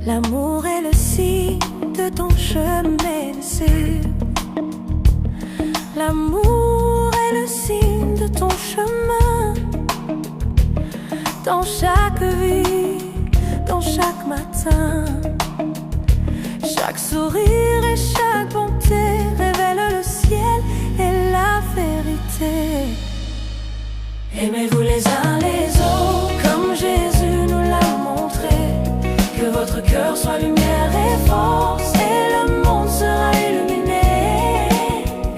L'amour est le signe de ton chemin de ciel. L'amour est le signe de ton chemin. Dans chaque vie, dans chaque matin, chaque sourire et chaque bonté révèle le ciel et la vérité. Aimez-vous les uns les autres comme Jésus nous l'a montré. Que votre cœur soit lumière et force, et le monde sera illuminé.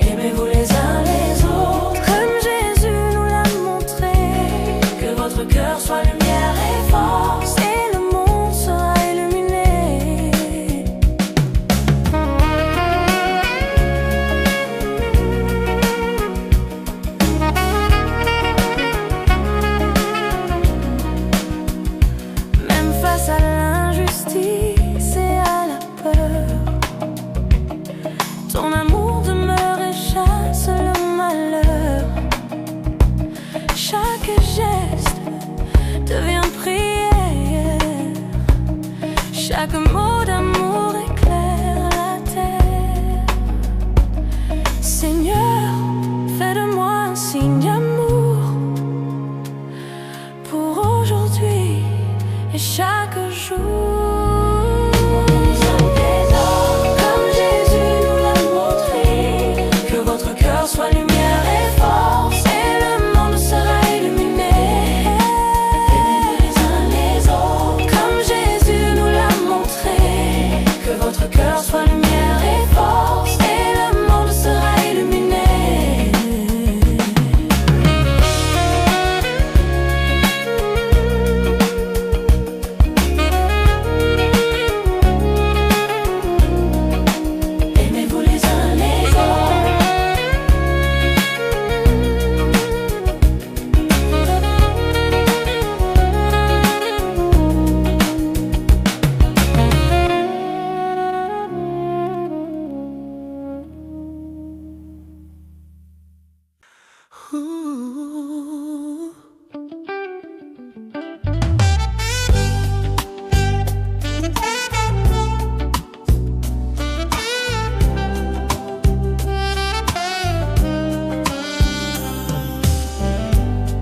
Aimez-vous les uns les autres comme Jésus nous l'a montré. Que votre cœur soit lumière et force, et le monde sera illuminé. Même face à l'injustice et à la peur, ton amour demeure et chasse le malheur. Chaque geste devient prière. Chaque mot d'amour éclaire la terre. Seigneur, fais de moi un signe d'amour pour aujourd'hui et chaque jour. Comme Jésus nous l'a montré. Que votre cœur soit lumière et force, et le monde sera illuminé. Aimez-vous les uns les autres comme Jésus nous l'a montré. Que votre cœur soit lumière et force, et le monde sera illuminé. Aimez-vous les uns les autres. Ouh.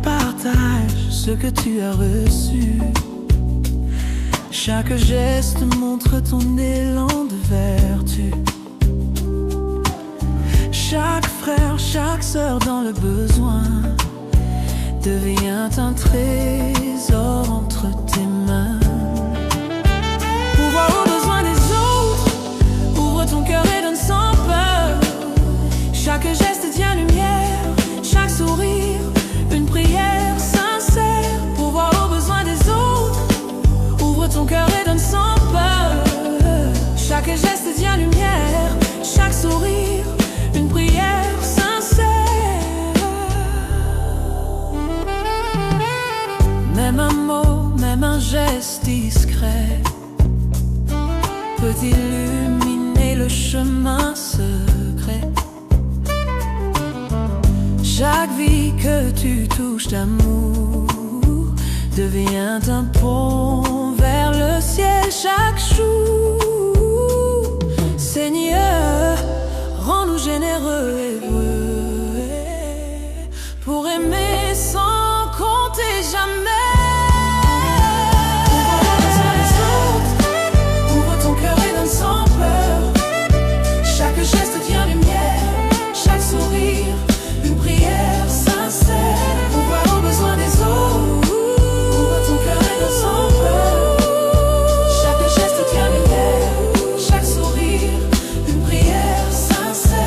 Partage ce que tu as reçu. Chaque geste montre ton élan de vertu. Chaque frère, chaque sœur dans le besoin devient un trésor entre tes mains. ton cœur et donne sans peur. Chaque geste devient lumière, chaque sourire une prière sincère. Même un mot, même un geste discret peut illuminer le chemin secret. Chaque vie que tu touches d'amour devient un pont vers le ciel chaque jour. Seigneur, rends-nous généreux et voués pour aimer sans compter jamais. Ouvre ton cœur et donne sans peur. Chaque geste devient lumière, chaque sourire une prière sincère. On voit au besoin des autres. Ouvre ton cœur et donne sans peur. Chaque geste devient lumière, chaque sourire une prière sincère.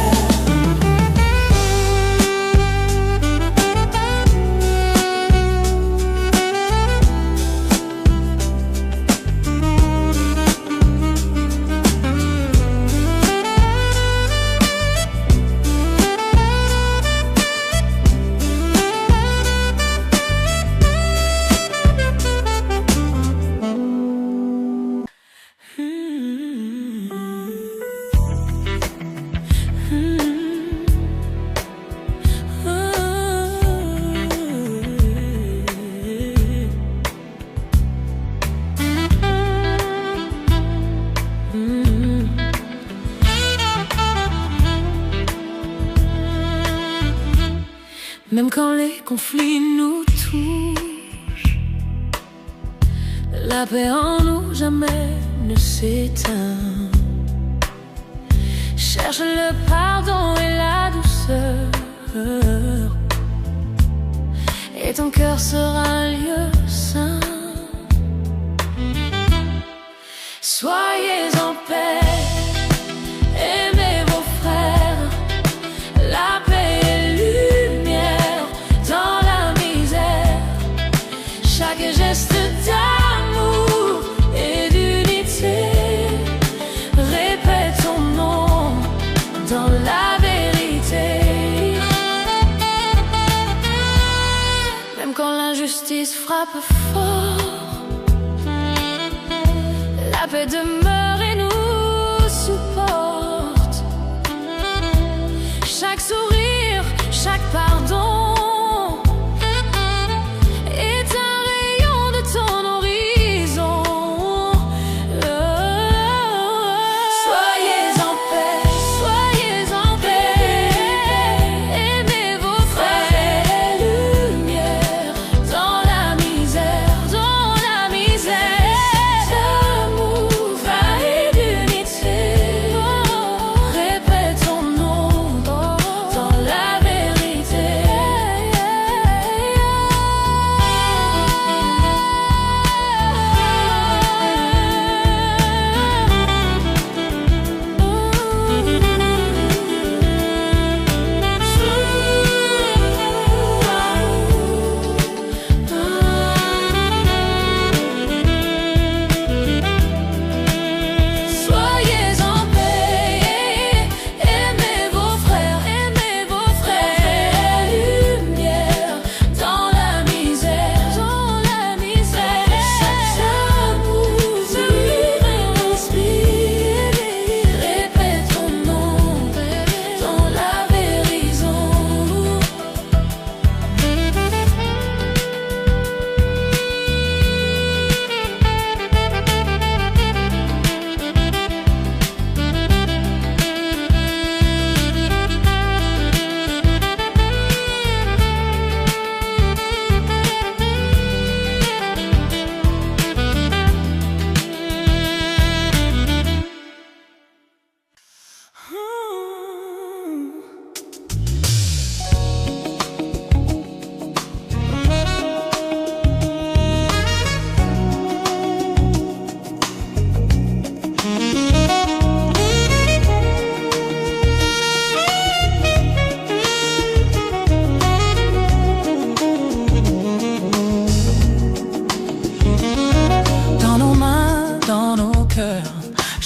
Même quand les conflits nous touchent, la paix en nous jamais ne s'éteint. Cherche le pardon et la douceur, et ton cœur sera un lieu saint. Soyez en paix. Chaque geste d'amour et d'unité répète ton nom dans la vérité. Même quand l'injustice frappe fort, la paix demeure et nous supporte. Chaque sourire, chaque pardon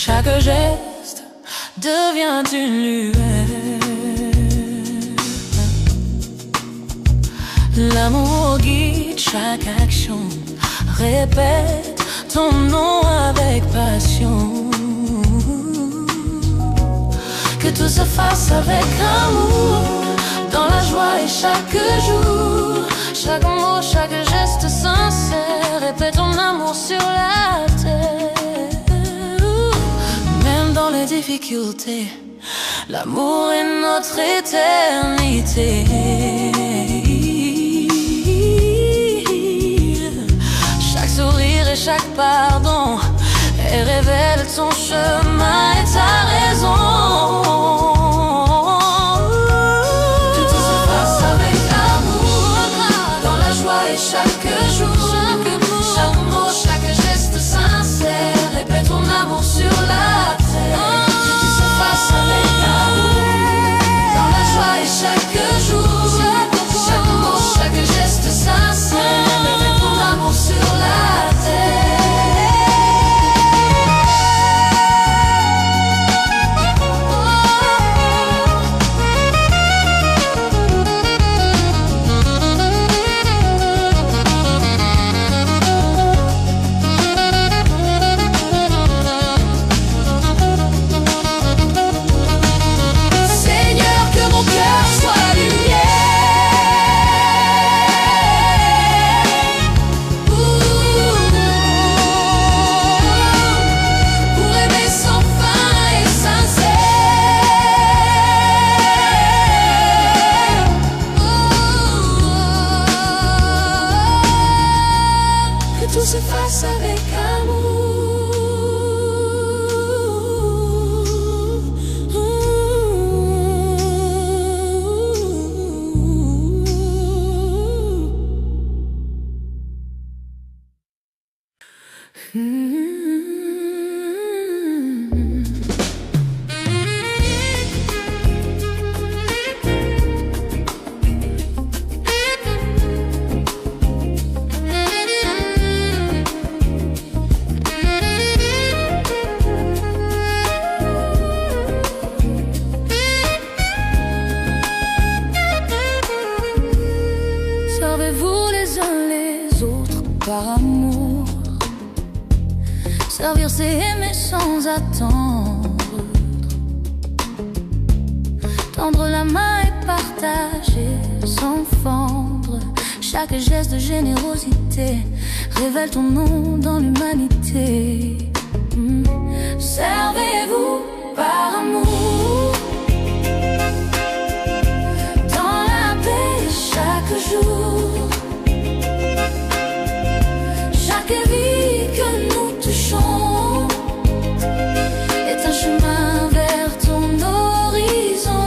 chaque geste devient une lueur. L'amour guide chaque action, répète ton nom avec passion. Que tout se fasse avec amour, dans la joie et chaque jour. Chaque mot, chaque geste sincère, répète ton amour sur la terre. Même dans les difficultés, l'amour est notre éternité. Chaque sourire et chaque pardon, elle révèle ton chemin et ta raison. Que tout se fasse avec amour, dans la joie et chaque jour. Chaque mot, chaque geste sincère, répète ton amour sur la terre. Que tout se fasse avec amour, dans la joie et chaque jour. Chaque mot, chaque geste sincère, répète ton amour sur la terre. Tout se fasse avec Servez-vous les uns les autres par amour. Servir c'est aimer sans attendre. Tendre la main et partager sans fendre. Chaque geste de générosité révèle ton nom dans l'humanité. Servez-vous par amour. Dans la paix chaque jour. Chaque vie que nous touchons est un chemin vers ton horizon.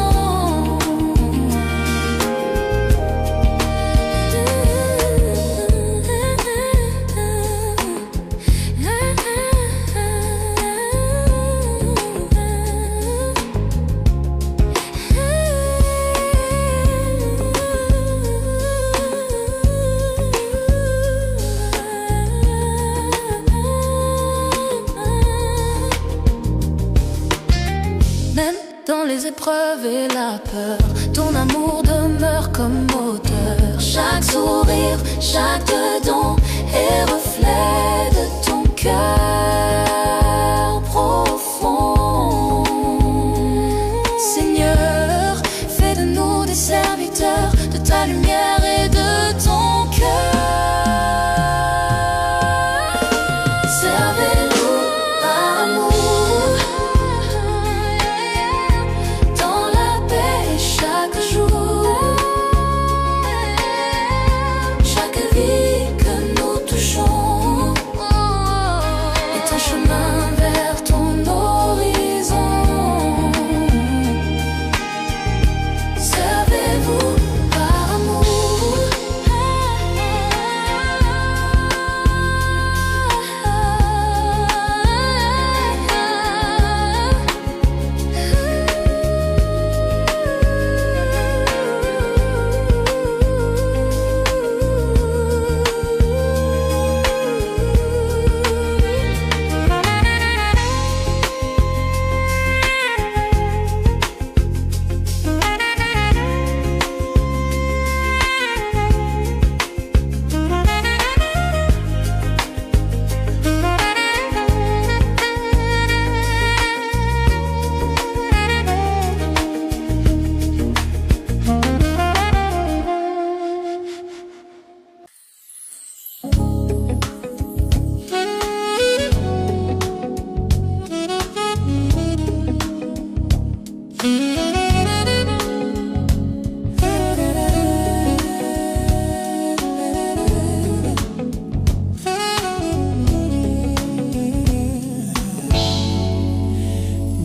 Même dans les épreuves et la peur, ton amour demeure comme moteur. Chaque sourire, chaque don est reflet de ton cœur profond. Seigneur, fais de nous des serviteurs de ta lumière et de ton cœur. Servez-nous par amour. Dans la paix chaque jour. Chaque vie que nous touchons est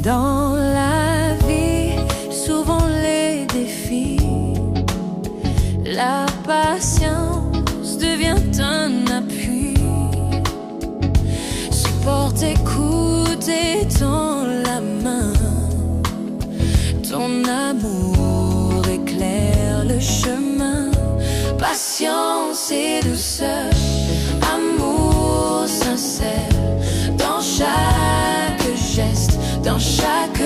Dans la vie, souvent les défis, la patience devient un appui. Supporte, écoute et tends la main. Ton amour éclaire le chemin. Patience et douceur, amour sincère. Dans chaque geste, dans chaque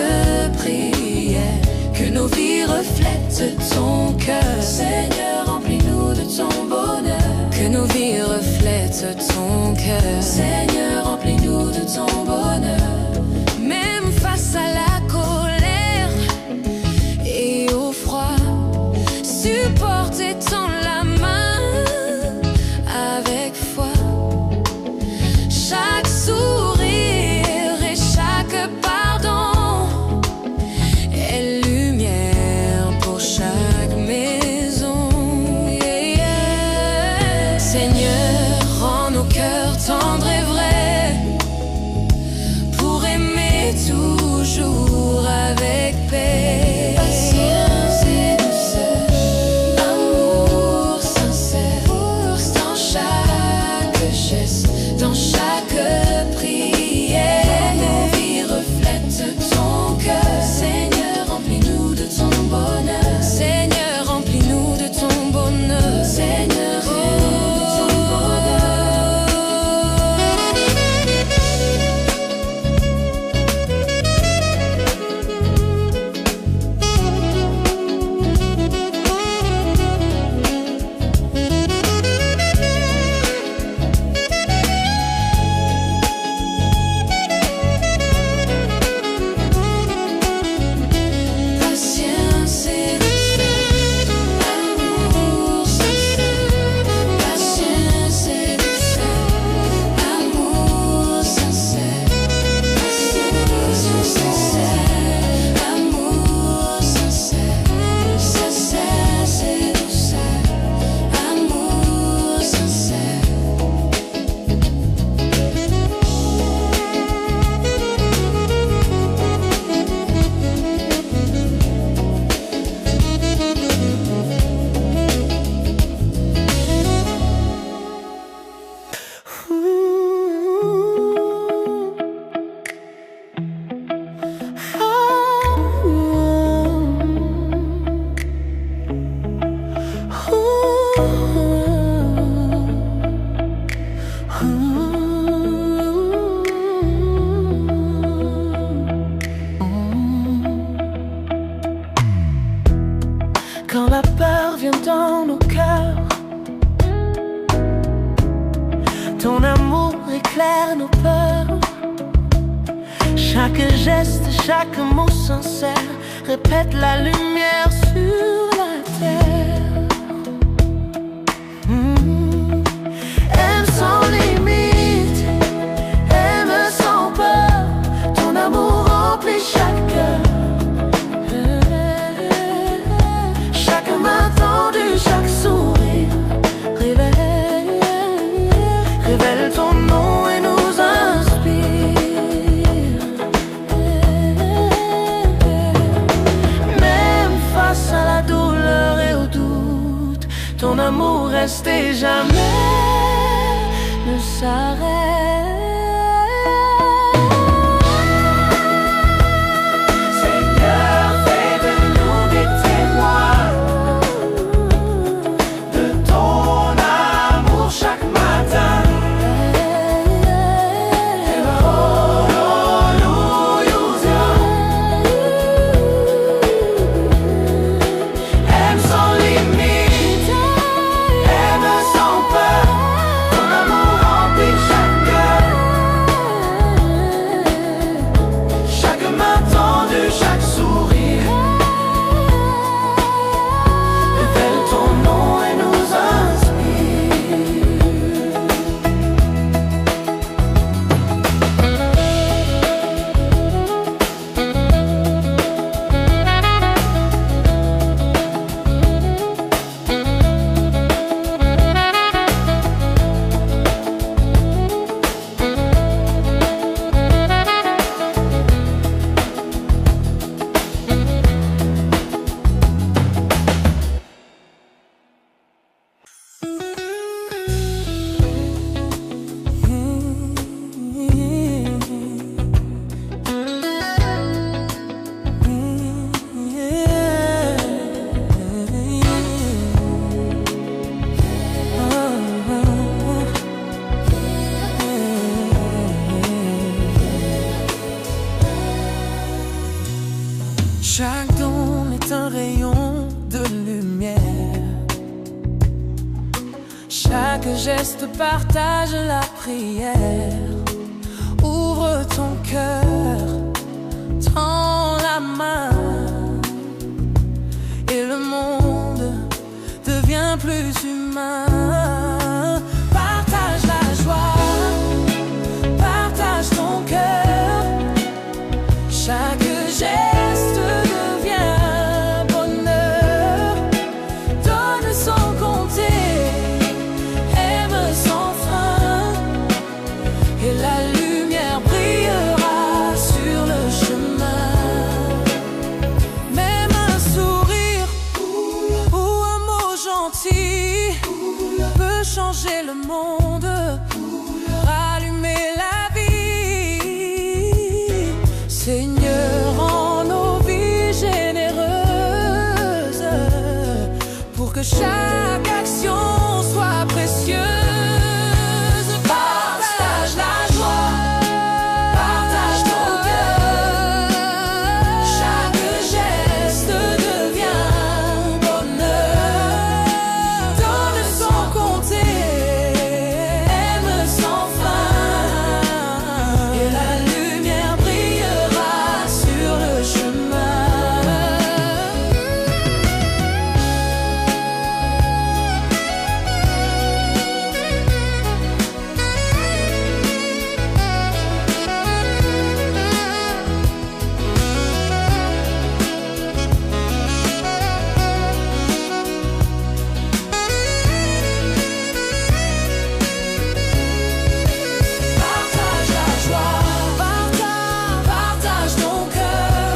prière, que nos vies reflètent ton cœur. Seigneur, remplis-nous de ton bonheur. Que nos vies reflètent ton cœur. Seigneur, remplis-nous de ton bonheur. Même face à la colère et au froid, supporte et tends la main avec foi. Chaque sourire et chaque pardon est lumière pour chaque maison. Yeah, yeah. Seigneur, rends nos cœurs tendres et vrais pour aimer toujours avec paix. Patience et douceur, amour sincère, dans chaque geste, dans chaque prière, nos vies reflètent ton cœur. Seigneur, remplis-nous de ton bonheur. Seigneur, remplis-nous de ton bonheur. Seigneur, remplis-nous de ton bonheur. Patience et douceur, amour sincère. Patience et douceur, amour sincère. Patience sincère, amour sincère. Patience et douceur, amour sincère. Quand la peur vient dans nos cœurs, ton amour éclaire nos peurs. Chaque geste, chaque mot sincère répète la lumière sur la terre. Aime sans limite, aime sans peur. Ton amour remplit chaque cœur. Chaque main tendue, chaque sourire révèle ton nom et nous inspire. Même face à la douleur et au doute, ton amour reste et jamais ne s'arrête. Seigneur, fais de nous des témoins de ton amour chaque matin. Aime sans limite, aime sans peur. Ton amour remplit chaque Chaque don est un rayon de lumière. Chaque geste partage la prière. Ouvre ton cœur, tends la main, et le monde devient plus humain. Partage la joie, partage ton cœur. Chaque geste devient bonheur. Donne sans compter, aime sans fin, et la lumière brillera sur le chemin. Même un sourire ou un mot gentil peut changer le monde, rallumer la vie. Seigneur, rends nos vies généreuses, pour que chaque action soit précieuse. Partage la joie, partage ton cœur. Chaque geste devient bonheur. Donne sans compter, aime sans fin, et la lumière brillera sur le chemin. Partage la joie, partage ton cœur.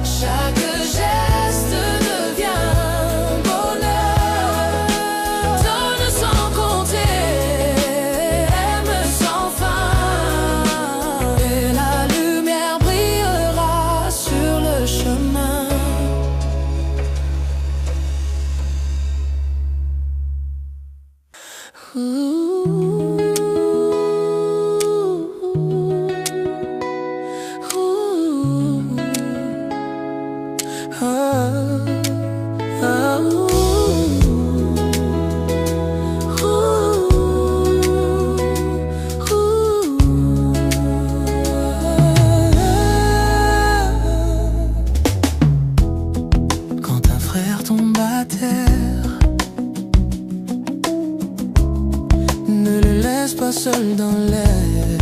Chaque geste devient bonheur. Donne sans compter, aime sans fin, et la lumière brillera sur le chemin. Quand un frère tombe à terre, ne le laisse pas seul dans l'air.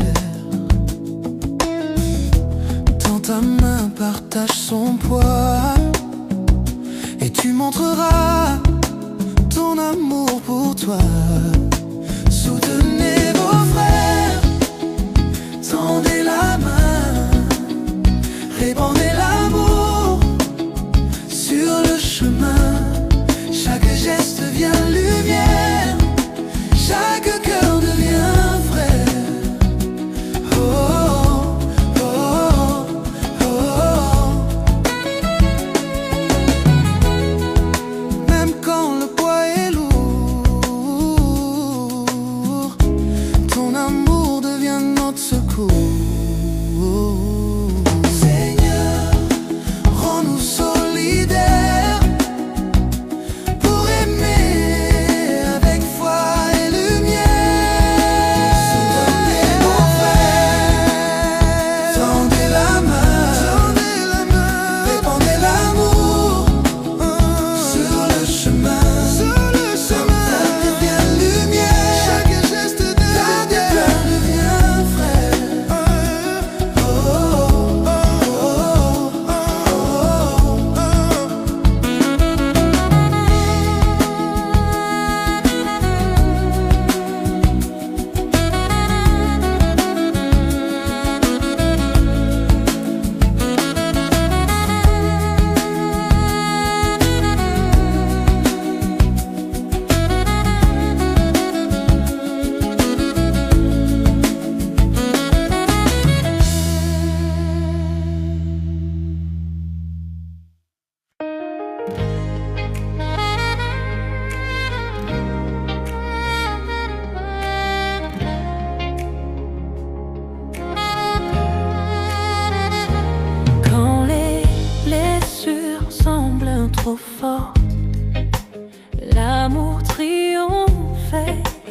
Tends ta main, partage son poids, et tu montreras ton amour pour toi. Soutenez vos frères, tendez la main, répandez l'amour sur le chemin. Chaque geste devient lumière, chaque cœur devient frère. Oh, oh, oh, oh. Même quand le poids est lourd,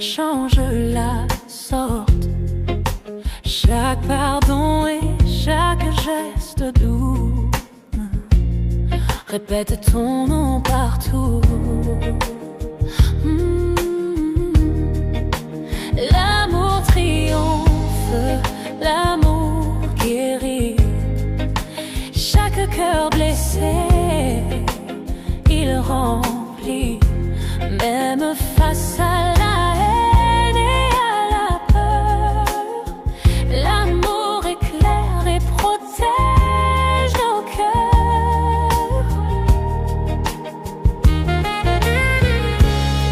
change la sorte. Chaque pardon et chaque geste doux répète ton nom partout. L'amour triomphe, l'amour guérit. Chaque cœur blessé, il remplit. Même face à la haine et à la peur, l'amour éclaire et protège nos cœurs.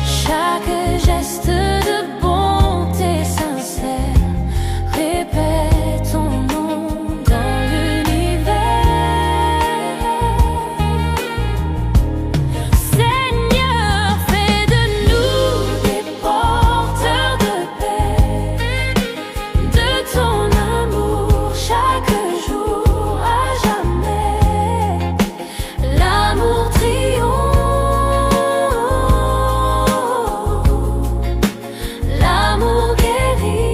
Chaque geste de bonté sincère répète ton nom dans l'univers. Seigneur, fais de nous des porteurs de paix, de ton amour chaque jour à jamais. L'amour triomphe, l'amour guérit.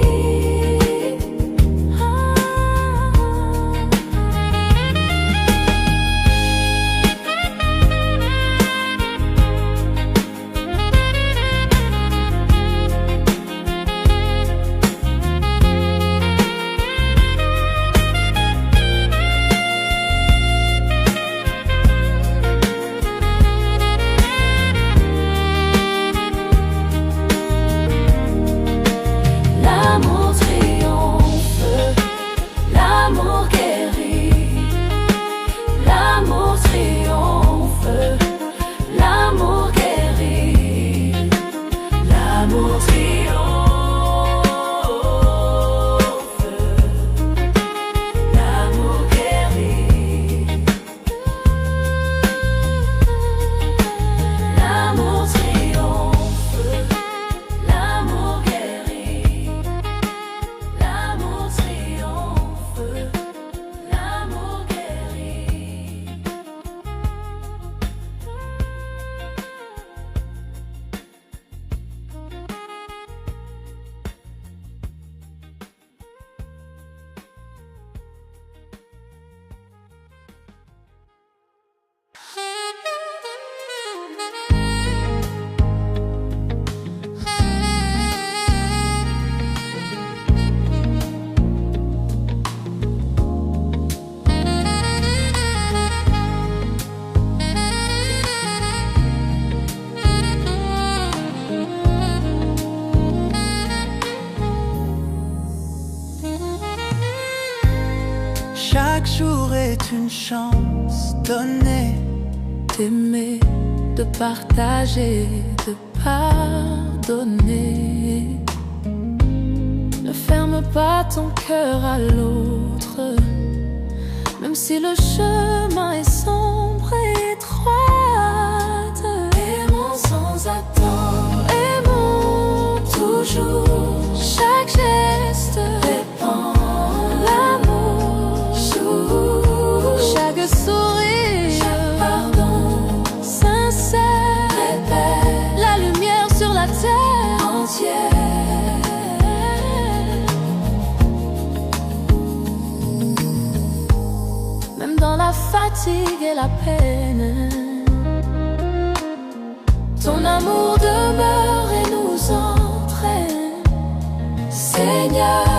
L'amour triomphe, l'amour guérit. L'amour triomphe, l'amour guérit. L'amour triomphe, l'amour guérit. L'amour triomphe, l'amour guérit. L'amour triomphe, l'amour guérit. Chaque jour est une chance donnée D'aimer, de partager, de pardonner. Ne ferme pas ton cœur à l'autre, même si le chemin est sombre et étroit. Aimons sans attendre, aimons toujours. Chaque geste répand l'amour. Chaque sourire, chaque pardon sincère répète la lumière sur la terre entière. Même dans la fatigue et la peine, ton amour demeure et nous entraîne. Seigneur,